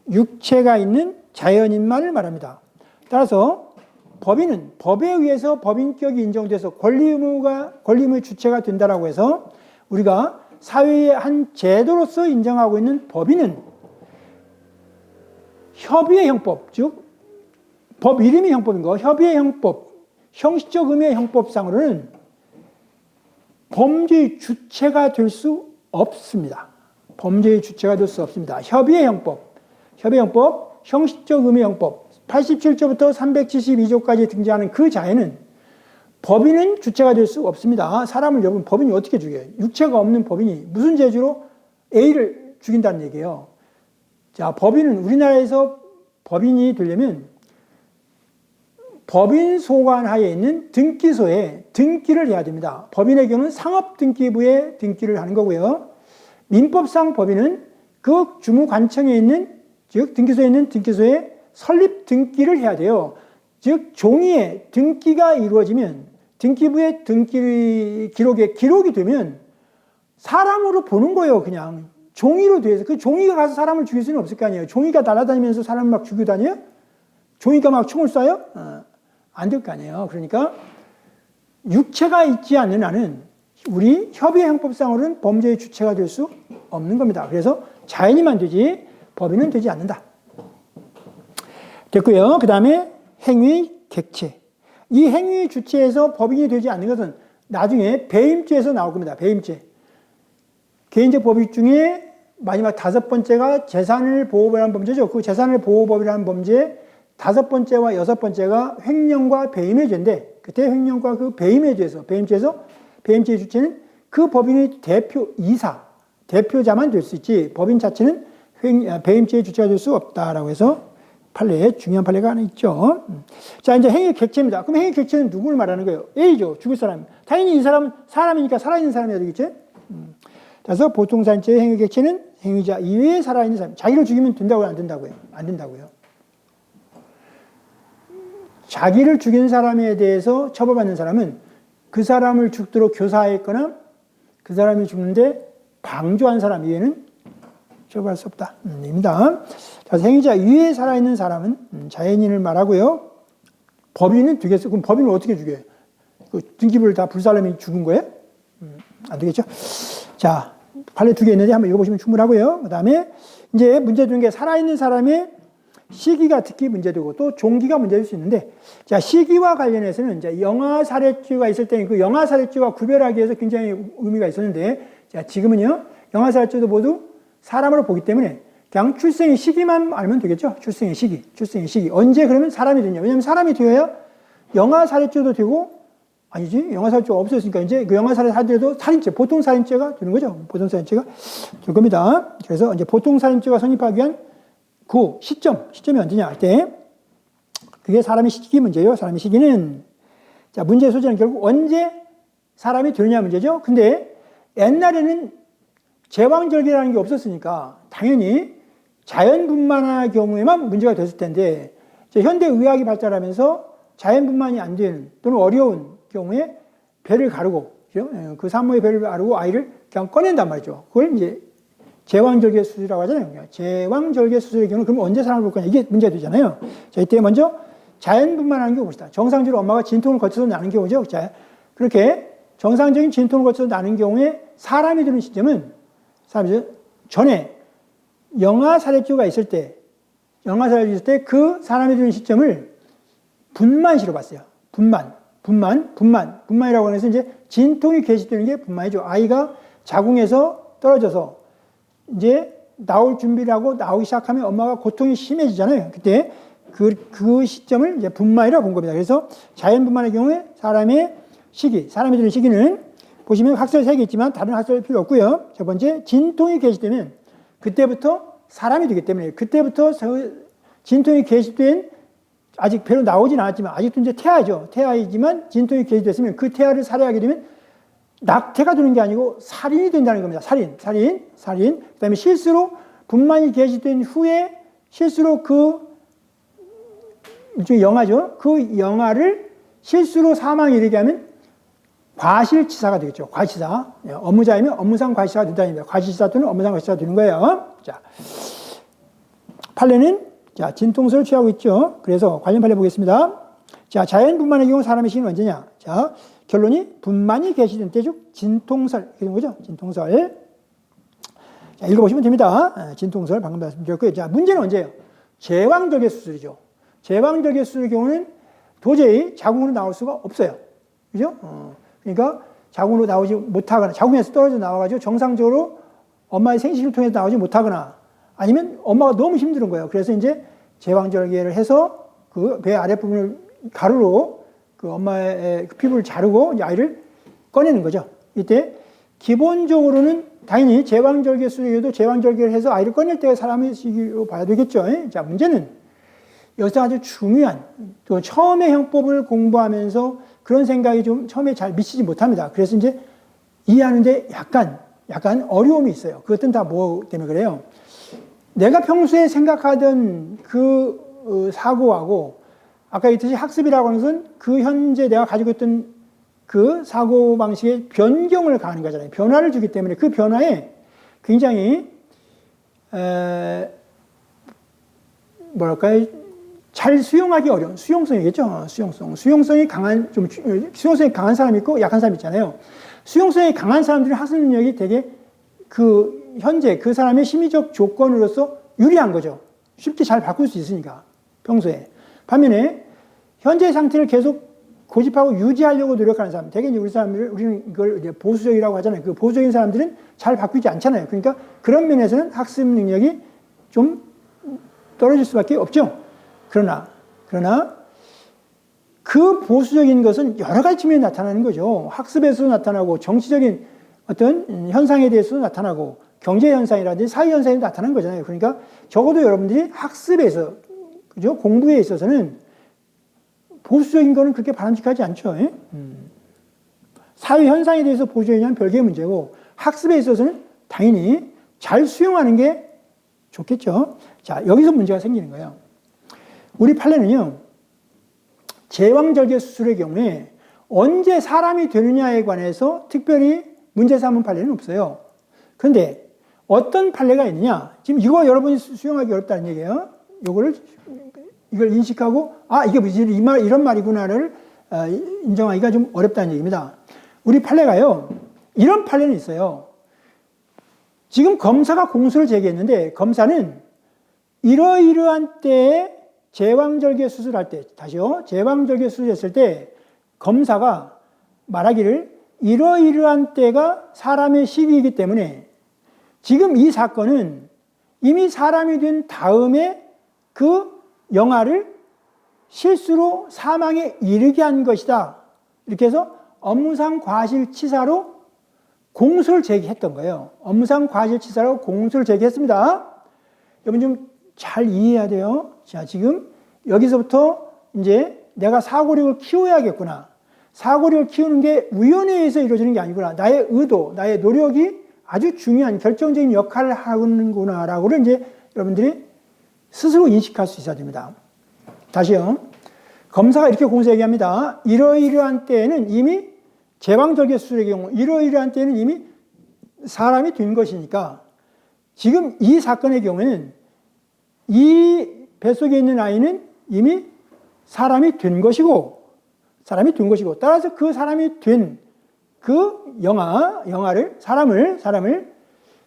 육체가 있는 자연인만을 말합니다. 따라서 법인은 법에 의해서 법인격이 인정돼서 권리 의무의 주체가 된다라고 해서 우리가 사회의 한 제도로서 인정하고 있는 법인은 협의의 형법, 즉 법 이름이 형법인 거, 협의의 형법, 형식적 의미의 형법상으로는 범죄의 주체가 될 수 없습니다. 범죄의 주체가 될 수 없습니다. 협의의 형법, 형식적 의미의 형법, 87조부터 372조까지 등장하는 그 자에는 법인은 주체가 될 수 없습니다. 사람을 여러분 법인이 어떻게 죽여요? 육체가 없는 법인이 무슨 재주로 A를 죽인다는 얘기예요. 자, 법인은 우리나라에서 법인이 되려면 법인 소관 하에 있는 등기소에 등기를 해야 됩니다. 법인의 경우는 상업등기부에 등기를 하는 거고요. 민법상 법인은 그 주무관청에 있는, 즉 등기소에 있는 등기소에 설립 등기를 해야 돼요. 즉 종이에 등기가 이루어지면, 등기부의 등기 기록에 기록이 되면 사람으로 보는 거예요. 그냥 종이로 돼서. 그 종이가 가서 사람을 죽일 수는 없을 거 아니에요. 종이가 날아다니면서 사람을 막 죽여 다녀요? 종이가 막 총을 쏴요? 안 될 거 아니에요. 그러니까 육체가 있지 않는 한은 우리 협의의 형법상으로는 범죄의 주체가 될 수 없는 겁니다. 그래서 자연이만 되지 법인은 되지 않는다. 됐고요. 그 다음에 행위 객체. 이 행위 주체에서 법인이 되지 않는 것은 나중에 배임죄에서 나올 겁니다. 배임죄. 개인적 법익 중에 마지막 5번째가 재산을 보호법이라는 범죄죠. 그 재산을 보호법이라는 범죄 5번째와 6번째가 횡령과 배임의 죄인데, 그때 횡령과 그 배임의 죄에서, 배임죄의 주체는 그 법인의 대표이사, 대표자만 될 수 있지, 법인 자체는 배임죄의 주체가 될 수 없다라고 해서 판례, 중요한 판례가 하나 있죠. 자, 이제 행위 객체입니다. 그럼 행위 객체는 누구를 말하는 거예요? A죠. 죽을 사람. 당연히 이 사람은 사람이니까 살아있는 사람이어야 되겠죠? 그래서 보통살인죄의 행위 객체는 행위자 이외에 살아있는 사람. 자기를 죽이면 된다고요? 안 된다고요? 안 된다고요. 자기를 죽인 사람에 대해서 처벌받는 사람은 그 사람을 죽도록 교사했거나 그 사람이 죽는데 방조한 사람 이외에는 처벌할 수 없다. 입니다. 그래서 행위자 이외에 살아있는 사람은 자연인을 말하고요. 법인은 되겠어요. 그럼 법인을 어떻게 죽여요? 그 등기부를 다 불사람이 죽은 거예요? 안 되겠죠? 자, 판례 2개 있는데 한번 읽어보시면 충분하고요. 그 다음에 이제 문제 되는 게 살아있는 사람의 시기가 특히 문제되고 또 종기가 문제될 수 있는데, 자, 시기와 관련해서는 이제 영아살해죄가 있을 때 그 영아살해죄와 구별하기 위해서 굉장히 의미가 있었는데, 자, 지금은요, 영아살해죄도 모두 사람으로 보기 때문에 그냥 출생의 시기만 알면 되겠죠? 출생의 시기. 언제 그러면 사람이 되냐? 왜냐면 사람이 되어야 영아살해죄도 되고, 아니지, 영아살해죄가 없었으니까 이제 그 영아살해 하더라도 살인죄, 보통살인죄가 되는 거죠. 보통살인죄가 될 겁니다. 그래서 이제 보통살인죄가 성립하기 위한 그 시점이 언제냐 할 때, 그게 사람의 시기 문제예요. 사람의 시기는. 자, 문제의 소재는 결국 언제 사람이 되느냐 문제죠. 근데 옛날에는 제왕절개라는 게 없었으니까 당연히 자연분만의 경우에만 문제가 됐을 텐데, 현대 의학이 발달하면서 자연분만이 안 되는 또는 어려운 경우에 배를 가르고, 그 산모의 배를 가르고 아이를 그냥 꺼낸단 말이죠. 그걸 이제 제왕절개 수술이라고 하잖아요. 제왕절개 수술의 경우는 그럼 언제 사람을 볼 거냐, 이게 문제가 되잖아요. 자, 이때 먼저 자연분만하는 경우 봅시다. 정상적으로 엄마가 진통을 거쳐서 나는 경우죠. 자, 그렇게 정상적인 진통을 거쳐서 나는 경우에 사람이 되는 시점은 전에 영아살해죄가 있을 때 그 사람이 되는 시점을 분만시로 봤어요. 분만이라고 해서 이제 진통이 개시되는 게 분만이죠. 아이가 자궁에서 떨어져서 이제 나올 준비를 하고 나오기 시작하면 엄마가 고통이 심해지잖아요. 그때 그 시점을 이제 분만이라고 본 겁니다. 그래서 자연분만의 경우에 사람이 되는 시기는 보시면 학설 3개 있지만 다른 학설 필요 없고요. 첫 번째, 진통이 개시되면 그때부터 사람이 되기 때문에, 그때부터 진통이 개시된, 아직 배로 나오진 않았지만 아직도 이제 태아이지만 진통이 개시됐으면 그 태아를 살해하게 되면 낙태가 되는 게 아니고 살인이 된다는 겁니다. 살인. 그 다음에 실수로 분만이 개시된 후에 실수로 일종의 영아죠. 그 영아를 실수로 사망에 이르게 하면 과실치사가 되겠죠. 과실치사. 업무자이면 업무상 과실치사가 된다입니다. 과실치사 또는 업무상 과실치사가 되는 거예요. 자, 판례는 자, 진통설을 취하고 있죠. 그래서 관련 판례 보겠습니다. 자, 자연분만의 경우 사람의 시기는 언제냐? 자, 결론이 분만이 개시된 때 즉 진통설 이렇게 되는 거죠. 진통설. 자, 읽어보시면 됩니다. 진통설 방금 말씀드렸고요. 자, 문제는 언제예요? 제왕절개 수술이죠. 제왕절개 수술의 경우는 도저히 자궁으로 나올 수가 없어요. 그죠? 그러니까 자궁으로 나오지 못하거나 자궁에서 떨어져 나와가지고 정상적으로 엄마의 생식을 통해서 나오지 못하거나 아니면 엄마가 너무 힘든 거예요. 그래서 이제 제왕절개를 해서 그 배 아랫부분을 가루로 그 엄마의 그 피부를 자르고 아이를 꺼내는 거죠. 이때 기본적으로는 당연히 제왕절개 수술에도 제왕절개를 해서 아이를 꺼낼 때 사람의 시기로 봐야 되겠죠. 자, 문제는 여기서 아주 중요한 또 처음에 형법을 공부하면서 그런 생각이 좀 처음에 잘 미치지 못합니다. 그래서 이제 이해하는데 약간 어려움이 있어요. 그것은 다 뭐 때문에 그래요? 내가 평소에 생각하던 그 사고하고 아까 얘기했듯이 학습이라고 하는 것은 그 현재 내가 가지고 있던 그 사고방식의 변경을 가하는 거잖아요. 변화를 주기 때문에 그 변화에 굉장히 뭐랄까요? 잘 수용하기 어려운 수용성이겠죠. 수용성이 강한 수용성이 강한 사람이 있고 약한 사람이 있잖아요. 수용성이 강한 사람들은 학습 능력이 되게 그 현재 그 사람의 심리적 조건으로서 유리한 거죠. 쉽게 잘 바꿀 수 있으니까 평소에. 반면에 현재 상태를 계속 고집하고 유지하려고 노력하는 사람, 대개 이제 우리는 이걸 이제 보수적이라고 하잖아요. 그 보수적인 사람들은 잘 바뀌지 않잖아요. 그러니까 그런 면에서는 학습 능력이 좀 떨어질 수밖에 없죠. 그러나 그 보수적인 것은 여러 가지 측면에 나타나는 거죠. 학습에서도 나타나고 정치적인 어떤 현상에 대해서도 나타나고 경제 현상이라든지 사회 현상이 나타나는 거잖아요. 그러니까 적어도 여러분들이 학습에서 그죠? 공부에 있어서는 보수적인 거는 그렇게 바람직하지 않죠. 사회 현상에 대해서 보수적이냐는 별개의 문제고 학습에 있어서는 당연히 잘 수용하는 게 좋겠죠. 자, 여기서 문제가 생기는 거예요. 우리 판례는요, 제왕절개 수술의 경우에 언제 사람이 되느냐에 관해서 특별히 문제 삼은 판례는 없어요. 그런데 어떤 판례가 있느냐? 지금 이거 여러분이 수용하기 어렵다는 얘기예요. 이걸 인식하고 이게 뭐지? 이런 말이구나를 인정하기가 좀 어렵다는 얘기입니다. 우리 판례가요, 이런 판례는 있어요. 지금 검사가 공소를 제기했는데 검사는 이러이러한 때에 제왕절개 수술할 때, 다시요, 제왕절개 수술했을 때 검사가 말하기를 이러이러한 때가 사람의 시기이기 때문에 지금 이 사건은 이미 사람이 된 다음에 그 영아를 실수로 사망에 이르게 한 것이다. 이렇게 해서 업무상 과실치사로 공소를 제기했던 거예요. 업무상 과실치사로 공소를 제기했습니다. 여러분 좀 잘 이해해야 돼요. 자, 지금 여기서부터 이제 내가 사고력을 키워야겠구나. 사고력을 키우는 게 우연에 서 이루어지는 게 아니구나. 나의 의도, 나의 노력이 아주 중요한 결정적인 역할을 하는구나라고를 이제 여러분들이 스스로 인식할 수 있어야 됩니다. 다시요. 검사가 이렇게 공소 얘기합니다. 이러이러한 때에는 이미 제왕절개 수술의 경우 이러이러한 때에는 이미 사람이 된 것이니까 지금 이 사건의 경우에는 이 뱃속에 있는 아이는 이미 사람이 된 것이고 따라서 그 사람이 된 그 사람을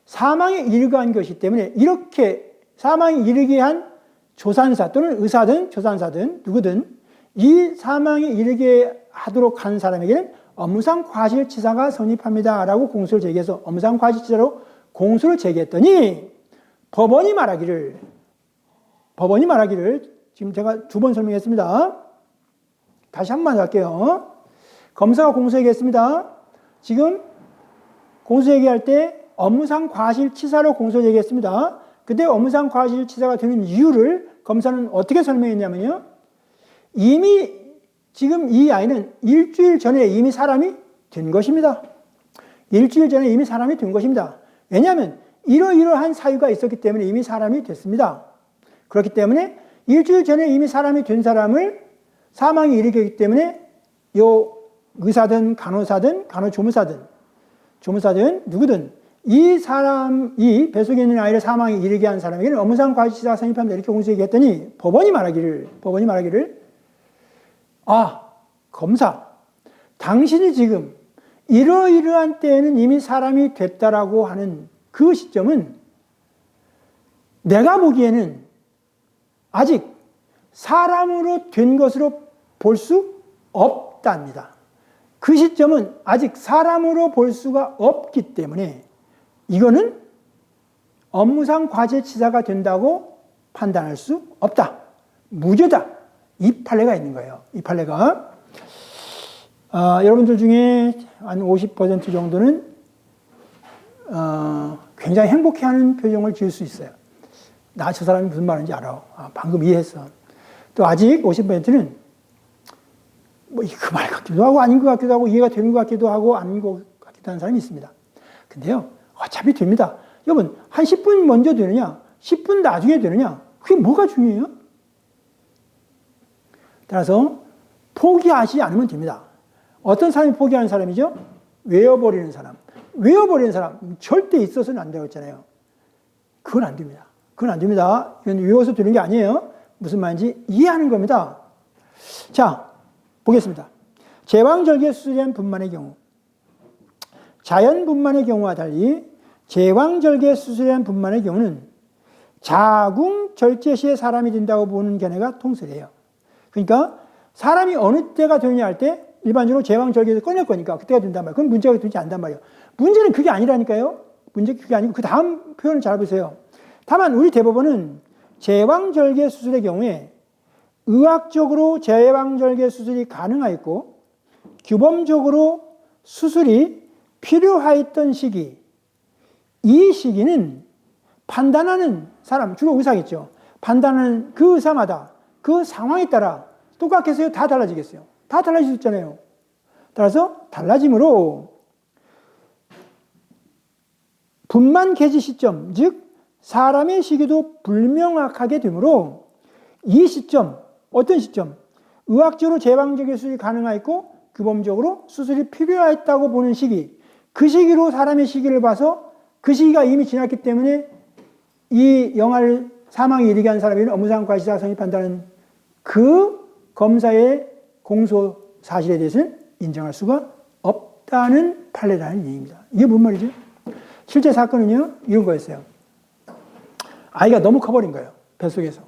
사망에 이르게 한 것이기 때문에 이렇게 사망에 이르게 한 조산사 또는 의사든 조산사든 누구든 이 사망에 이르게 하도록 한 사람에게는 업무상 과실치사가 성립합니다. 라고 공소를 제기해서 업무상 과실치사로 공소를 제기했더니 법원이 말하기를 지금 제가 2번 설명했습니다. 다시 한 번 할게요. 검사가 공소 얘기했습니다. 지금 공소 얘기할 때 업무상 과실치사로 공소 얘기했습니다. 그때 업무상 과실치사가 되는 이유를 검사는 어떻게 설명했냐면요. 이미 지금 이 아이는 일주일 전에 이미 사람이 된 것입니다. 일주일 전에 이미 사람이 된 것입니다. 왜냐하면 이러이러한 사유가 있었기 때문에 이미 사람이 됐습니다. 그렇기 때문에 일주일 전에 이미 사람이 된 사람을 사망에 이르게 하기 때문에 요 의사든 간호사든 간호조무사든 조무사든 누구든 이 뱃속에 있는 아이를 사망에 이르게 한 사람에게는 업무상 과실치사가 성립한다 이렇게 공수 얘기했더니 법원이 말하기를 검사 당신이 지금 이러이러한 때에는 이미 사람이 됐다라고 하는 그 시점은 내가 보기에는 아직 사람으로 된 것으로 볼 수 없답니다. 그 시점은 아직 사람으로 볼 수가 없기 때문에 이거는 업무상 과실치사가 된다고 판단할 수 없다. 무죄다. 이 판례가 있는 거예요. 이 판례가. 여러분들 중에 한 50% 정도는 굉장히 행복해하는 표정을 지을 수 있어요. 나 저 사람이 무슨 말인지 알아. 방금 이해했어. 또 아직 50%는 그 말 같기도 하고 아닌 것 같기도 하고 이해가 되는 것 같기도 하고 아닌 것 같기도 하는 사람이 있습니다. 근데요, 어차피 됩니다. 여러분, 한 10분 먼저 되느냐, 10분 나중에 되느냐, 그게 뭐가 중요해요? 따라서 포기하지 않으면 됩니다. 어떤 사람이 포기하는 사람이죠? 외워버리는 사람. 외워버리는 사람, 절대 있어서는 안 되고 있잖아요. 그건 안 됩니다. 그건 안 됩니다. 이건 외워서 되는 게 아니에요. 무슨 말인지 이해하는 겁니다. 자, 보겠습니다. 제왕절개 수술한 분만의 경우, 자연분만의 경우와 달리 제왕절개 수술한 분만의 경우는 자궁절제 시에 사람이 된다고 보는 견해가 통설이에요. 그러니까 사람이 어느 때가 되느냐 할 때 일반적으로 제왕절개에서 꺼낼 거니까 그때가 된단 말이에요. 그건 문제가 되지 않단 말이에요. 문제는 그게 아니라니까요. 문제 그게 아니고 그 다음 표현을 잘 보세요. 다만 우리 대법원은 제왕절개 수술의 경우에 의학적으로 제왕절개 수술이 가능하였고 규범적으로 수술이 필요하였던 시기, 이 시기는 판단하는 사람, 주로 의사겠죠. 판단하는 그 의사마다 그 상황에 따라 똑같겠어요? 다 달라지겠어요? 다 달라질 수 있잖아요. 따라서 달라지므로 분만 개시 시점, 즉 사람의 시기도 불명확하게 되므로 이 시점, 어떤 시점? 의학적으로 제왕절개 수술이 가능하였고 규범적으로 수술이 필요했다고 보는 시기, 그 시기로 사람의 시기를 봐서 그 시기가 이미 지났기 때문에 이 영아를 사망에 이르게 한 사람에게는 업무상 과실치사가 성립한다는 그 검사의 공소 사실에 대해서는 인정할 수가 없다는 판례라는 얘기입니다. 이게 뭔 말이죠? 실제 사건은요, 이런 거였어요. 아이가 너무 커버린 거예요. 뱃속에서.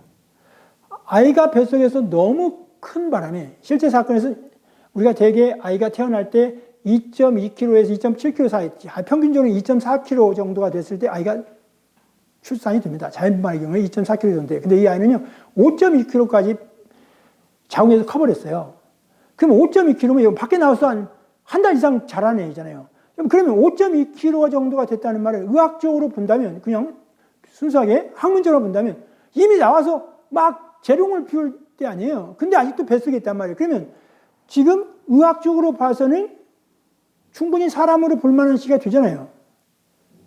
아이가 뱃속에서 너무 큰 바람에 실제 사건에서 우리가 대개 아이가 태어날 때 2.2kg에서 2.7kg 사이, 평균적으로 2.4kg 정도가 됐을 때 아이가 출산이 됩니다. 자연분만의 경우에 2.4kg 정도 돼요. 근데 이 아이는요, 5.2kg까지 자궁에서 커버렸어요. 그럼 5.2kg면 밖에 나와서 한 달 이상 자란 애잖아요. 그러면 5.2kg 정도가 됐다는 말을 의학적으로 본다면, 그냥 순수하게 학문적으로 본다면 이미 나와서 막 재롱을 피울 때 아니에요. 근데 아직도 뱃속에 있단 말이에요. 그러면 지금 의학적으로 봐서는 충분히 사람으로 볼 만한 시기가 되잖아요.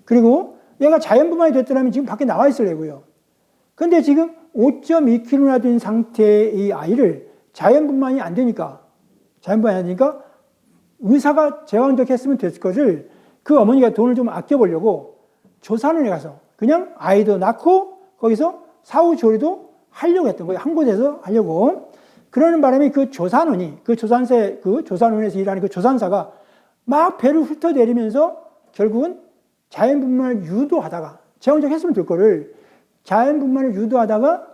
그리고 얘가 자연분만이 됐더라면 지금 밖에 나와 있으려고요. 근데 지금 5.2kg나 된 상태의 이 아이를 자연분만이 안 되니까 의사가 제왕절개했으면 됐을 것을 그 어머니가 돈을 좀 아껴보려고 조산원에 가서 그냥 아이도 낳고 거기서 사후조리도 하려고 했던 거예요. 한 곳에서 하려고. 그러는 바람에 그 조산원이, 그 조산원에서 일하는 그 조산사가 막 배를 훑어내리면서 결국은 자연분만을 유도하다가, 제왕절개 했으면 될 거를 자연분만을 유도하다가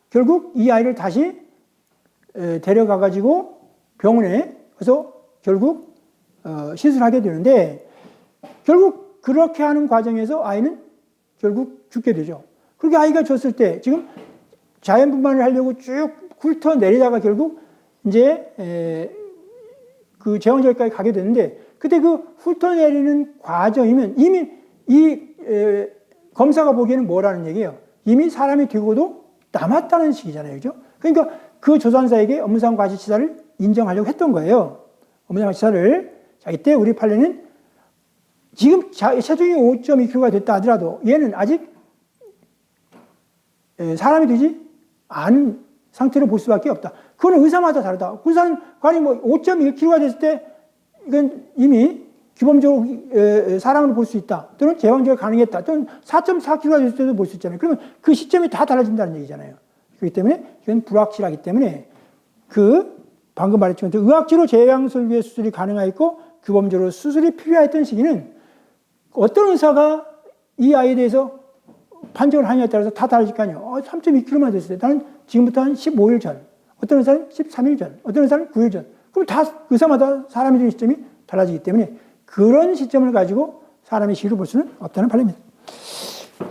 결국 이 아이를 다시 데려가가지고 병원에 가서 결국 시술하게 되는데, 결국 그렇게 하는 과정에서 아이는 결국 죽게 되죠. 그렇게 아이가 죽었을 때 지금 자연분만을 하려고 쭉 훑어내리다가 결국 이제 그 제왕절개까지 가게 되는데, 그때 그 훑어내리는 과정이면 이미 이 검사가 보기에는 뭐라는 얘기예요? 이미 사람이 되고도 남았다는 식이잖아요. 그죠? 그러니까 그 조산사에게 업무상 과실치사를 인정하려고 했던 거예요. 업무상 과실치사를. 자, 이때 우리 판례는 지금 체중이 5.2kg가 됐다 하더라도 얘는 아직 사람이 되지 않은 상태로 볼 수밖에 없다. 그건 의사마다 다르다. 의사는 과연 5.1kg가 됐을 때 이건 이미 기본적으로 사랑으로 볼 수 있다. 또는 제왕절개 가능했다. 또는 4.4kg가 됐을 때도 볼 수 있잖아요. 그러면 그 시점이 다 달라진다는 얘기잖아요. 그렇기 때문에 이건 불확실하기 때문에 방금 말했지만 의학적으로 제왕절개 수술이 가능하였고 규범적으로 수술이 필요했던 시기는 어떤 의사가 이 아이에 대해서 판정을 하느냐에 따라서 다 달라질 거 아니에요. 3.2kg만 됐을 때 나는 지금부터 한 15일 전, 어떤 의사는 13일 전, 어떤 의사는 9일 전. 그럼 다 의사마다 사람이 되는 시점이 달라지기 때문에 그런 시점을 가지고 사람의 시기를 볼 수는 없다는 판례입니다.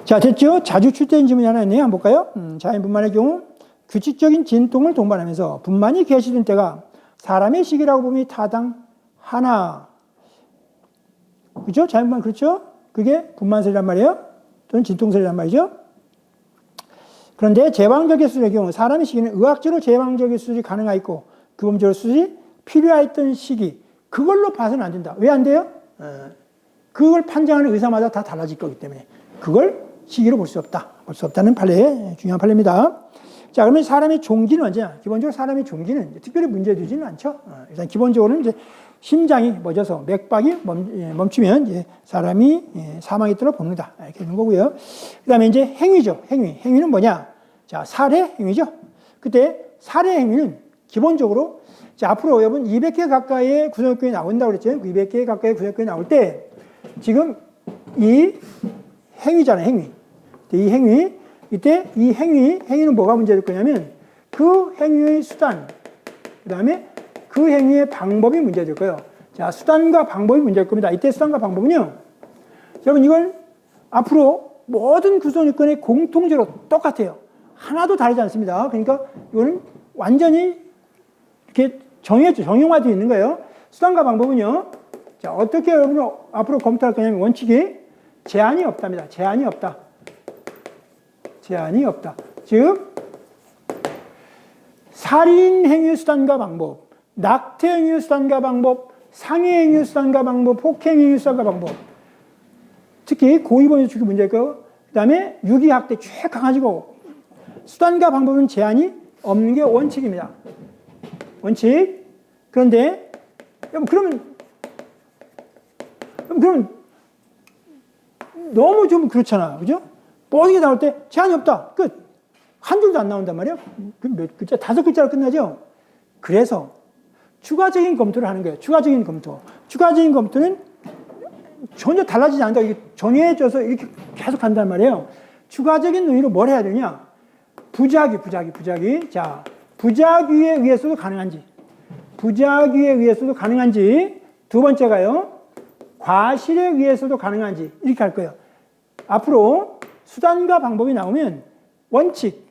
자, 됐죠? 자주 출제된 질문이 하나 있네요. 한번 볼까요? 자연분만의 경우 규칙적인 진통을 동반하면서 분만이 개시된 때가 사람의 시기라고 보면 타당하나. 그죠? 자연분만 그렇죠? 그게 분만설이란 말이에요. 또는 진통설이란 말이죠. 그런데 제왕절개 수술의 경우 사람의 시기는 의학적으로 제왕절개 수술이 가능하였고 규범적으로 수술이 필요했던 시기, 그걸로 봐서는 안 된다. 왜 안 돼요? 그걸 판정하는 의사마다 다 달라질 거기 때문에 그걸 시기로 볼 수 없다. 볼 수 없다는 판례, 중요한 판례입니다. 자, 그러면 사람의 종기는 언제냐? 기본적으로 사람의 종기는 특별히 문제되지는 않죠. 일단 기본적으로는 이제 심장이 멎어서 맥박이 멈추면 이제 사람이 사망했도록 봅니다. 이렇게 되는 거고요. 그 다음에 이제 행위죠. 행위는 뭐냐? 자, 살해 행위죠. 그때 살해 행위는 기본적으로 자, 앞으로 여러분 200개 가까이의 구성요건이 나온다고 그랬죠. 200개 가까이의 구성요건이 나올 때 지금 이 행위잖아요. 행위. 이 행위. 이때 이 행위는 뭐가 문제될 거냐면 그 행위의 수단, 그 다음에 그 행위의 방법이 문제될 거예요. 자, 수단과 방법이 문제일 겁니다. 이때 수단과 방법은요. 여러분 이걸 앞으로 모든 구성요건의 공통적으로 똑같아요. 하나도 다르지 않습니다. 그러니까 이거는 완전히 이렇게 정형화되어 있는 거예요. 수단과 방법은요. 자, 어떻게 여러분 앞으로 검토할 거냐면 원칙이 제한이 없답니다. 제한이 없다. 제한이 없다. 즉 살인 행위 수단과 방법, 낙태 행위 수단과 방법, 상해 행위 수단과 방법, 폭행 행위 수단과 방법. 특히 고의범죄 축이 문제고요. 그 다음에 유기학대 최 강하지고 수단과 방법은 제한이 없는 게 원칙입니다. 원칙. 그런데 그러면 너무 좀 그렇잖아. 그죠? 뻔하게 나올 때 제한이 없다. 끝. 한 줄도 안 나온단 말이에요. 몇 글자? 5글자로 끝나죠? 그래서 추가적인 검토를 하는 거예요. 추가적인 검토. 추가적인 검토는 전혀 달라지지 않는다. 이게 정해져서 이렇게 계속 간단 말이에요. 추가적인 논의로 뭘 해야 되냐? 부작위. 자, 부작위에 의해서도 가능한지. 부작위에 의해서도 가능한지. 두 번째가요. 과실에 의해서도 가능한지. 이렇게 할 거예요. 앞으로 수단과 방법이 나오면 원칙,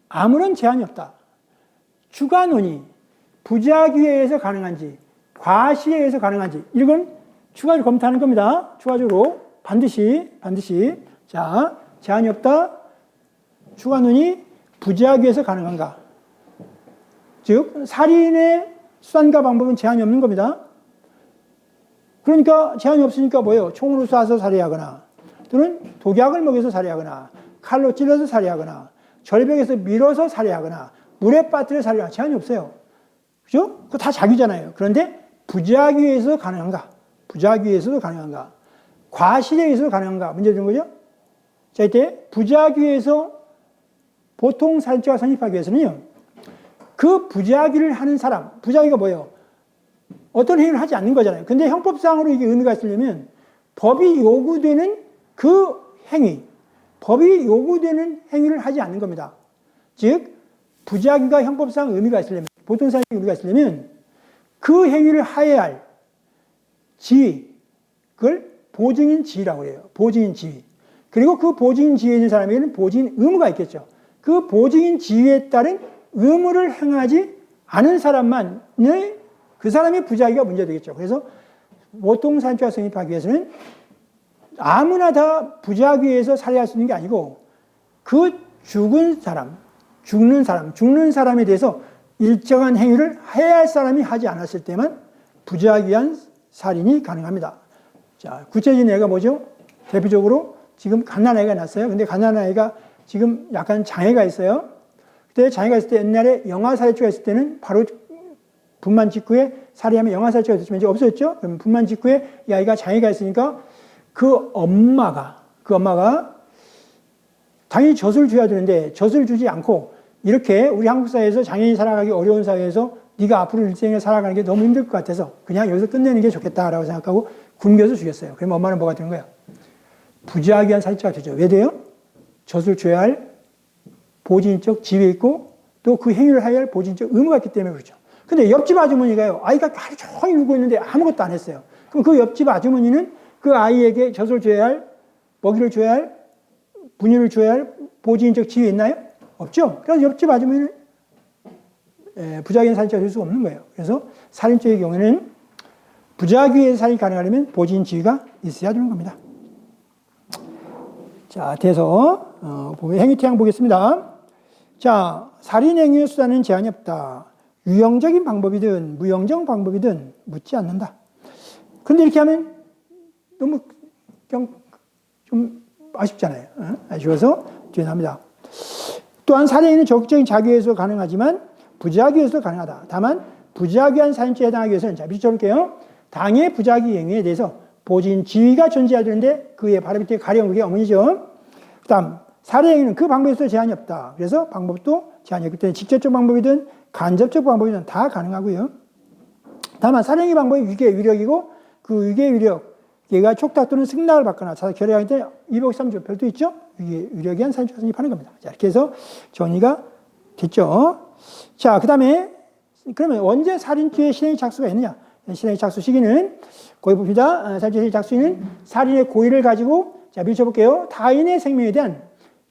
아무런 제한이 없다. 추가 논의, 부작위에 의해서 가능한지, 과실에 의해서 가능한지, 이건 추가적으로 검토하는 겁니다. 추가적으로 반드시. 자, 제한이 없다. 추가 논의, 부작위에서 가능한가. 즉, 살인의 수단과 방법은 제한이 없는 겁니다. 그러니까 제한이 없으니까 뭐예요? 총으로 쏴서 살해하거나, 또는 독약을 먹여서 살해하거나, 칼로 찔러서 살해하거나, 절벽에서 밀어서 살해하거나, 물에 빠뜨려 살해하거나, 제한이 없어요. 그죠? 그거 다 자기잖아요. 그런데 부작위에서 가능한가? 부작위에서도 가능한가? 과실에 의해서도 가능한가? 문제 되는 거죠? 자, 이때 부작위에서 보통 살인죄가 성립하기 위해서는요, 그 부작위를 하는 사람, 부작위가 뭐예요? 어떤 행위를 하지 않는 거잖아요. 근데 형법상으로 이게 의미가 있으려면 법이 요구되는 그 행위, 법이 요구되는 행위를 하지 않는 겁니다. 즉, 부작위가 형법상 의미가 있으려면, 보통 사람의 의미가 있으려면 그 행위를 하여야 할 지위, 그걸 보증인 지위라고 해요. 보증인 지위. 그리고 그 보증인 지위에 있는 사람에게는 보증인 의무가 있겠죠. 그 보증인 지위에 따른 의무를 행하지 않은 사람만의 그 사람의 부작위가 문제되겠죠. 그래서 보통 살인죄가 성립하기 위해서는 아무나 다 부작위에서 살해할 수 있는 게 아니고 그 죽는 사람에 대해서 일정한 행위를 해야 할 사람이 하지 않았을 때만 부작위한 살인이 가능합니다. 자, 구체적인 예가 뭐죠? 대표적으로 지금 갓난아이가 났어요. 근데 갓난아이가 지금 약간 장애가 있어요. 그때 장애가 있을 때 옛날에 영아살해죄가 있을 때는 바로 분만 직후에 살해하면 영아살처가 됐지만 이제 없어졌죠? 그럼 분만 직후에 이 아이가 장애가 있으니까 그 엄마가 당연히 젖을 줘야 되는데 젖을 주지 않고 이렇게 우리 한국 사회에서 장애인이 살아가기 어려운 사회에서 네가 앞으로 일생을 살아가는 게 너무 힘들 것 같아서 그냥 여기서 끝내는 게 좋겠다라고 생각하고 굶겨서 죽였어요. 그러면 엄마는 뭐가 되는 거예요? 부작위한 살인죄가 되죠. 왜 돼요? 젖을 줘야 할 보진적 지위 있고 또 그 행위를 해야 할 보진적 의무가 있기 때문에 그렇죠. 근데 옆집 아주머니가요, 아이가 하루 종일 울고 있는데 아무것도 안 했어요. 그럼 그 옆집 아주머니는 그 아이에게 젖을 줘야 할, 먹이를 줘야 할, 분유를 줘야 할 보진적 지위 있나요? 없죠. 그래서 옆집 아주머니는 부작위한 살인죄가 될 수 없는 거예요. 그래서 살인죄의 경우에는 부작위의 살인이 가능하려면 보진 지위가 있어야 되는 겁니다. 자, 돼서 보면 행위태양 보겠습니다. 자, 살인행위의 수단은 제한이 없다. 유형적인 방법이든 무형적 방법이든 묻지 않는다. 그런데 이렇게 하면 너무 그냥 좀 아쉽잖아요. 아쉬워서 뒤에납니다. 또한 살인은 적극적인 자기회에서 가능하지만 부작위에서도 가능하다. 다만 부작위한 살인죄에 해당하기 위해서는 자, 밑에 적을게요. 당해 부작위 행위에 대해서 보진 지위가 존재해야 되는데 그의 바로 밑에 가령 그게 어머니죠. 그 다음 살해 행위는 그 방법에서 제한이 없다. 그래서 방법도 제한이 없기 때문에 직접적 방법이든 간접적 방법이든 다 가능하고요. 다만 살해 행위 방법이 위계 위력이고 그 위계 위력 얘가 촉탁 또는 승낙을 받거나 자살 결의할 때 253조 별도 있죠. 위계 위력에 의한 살인죄가 성립하는 겁니다. 자, 이렇게 해서 정리가 됐죠. 자, 그 다음에 그러면 언제 살인죄의 실행 착수가 있느냐? 실행 착수 시기는 거기 봅니다. 살인죄 실행 착수 시기는 살인의 고의를 가지고 자, 밀쳐볼게요. 타인의 생명에 대한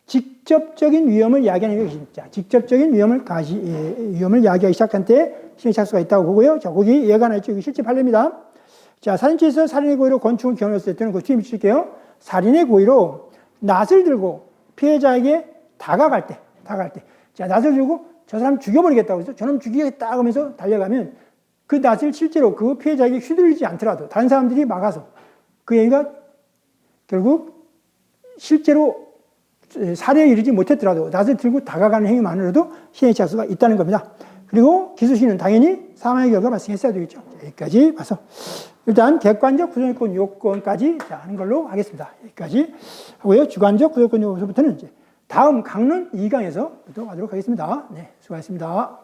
직접적인 위험을 야기하는 것입니다. 직접적인 위험을 야기하기 시작한 때 실행 착수가 있다고 보고요. 자, 거기 예가 하나 있죠. 여기 실제 판례입니다. 자, 살인죄에서 살인의 고의로 건축을 경험했을 때는 그 뒤에 밑줄게요. 살인의 고의로 낫을 들고 피해자에게 다가갈 때. 자, 낫을 들고 저 사람 죽여버리겠다고 해서 저놈 죽이겠다 하면서 달려가면 그 낫을 실제로 그 피해자에게 휘둘리지 않더라도 다른 사람들이 막아서 그 애가 결국 실제로 살해에 이르지 못했더라도 낫을 들고 다가가는 행위만으로도 실행 착수가 있다는 겁니다. 그리고 기소시는 당연히 사망의 결과가 발생했어야 되겠죠. 여기까지 봐서 일단 객관적 구성요건 요건까지 하는 걸로 하겠습니다. 여기까지 하고요. 주관적 구성요건 요건부터는 이제 다음 강론 2강에서 또 하도록 하겠습니다. 네, 수고하셨습니다.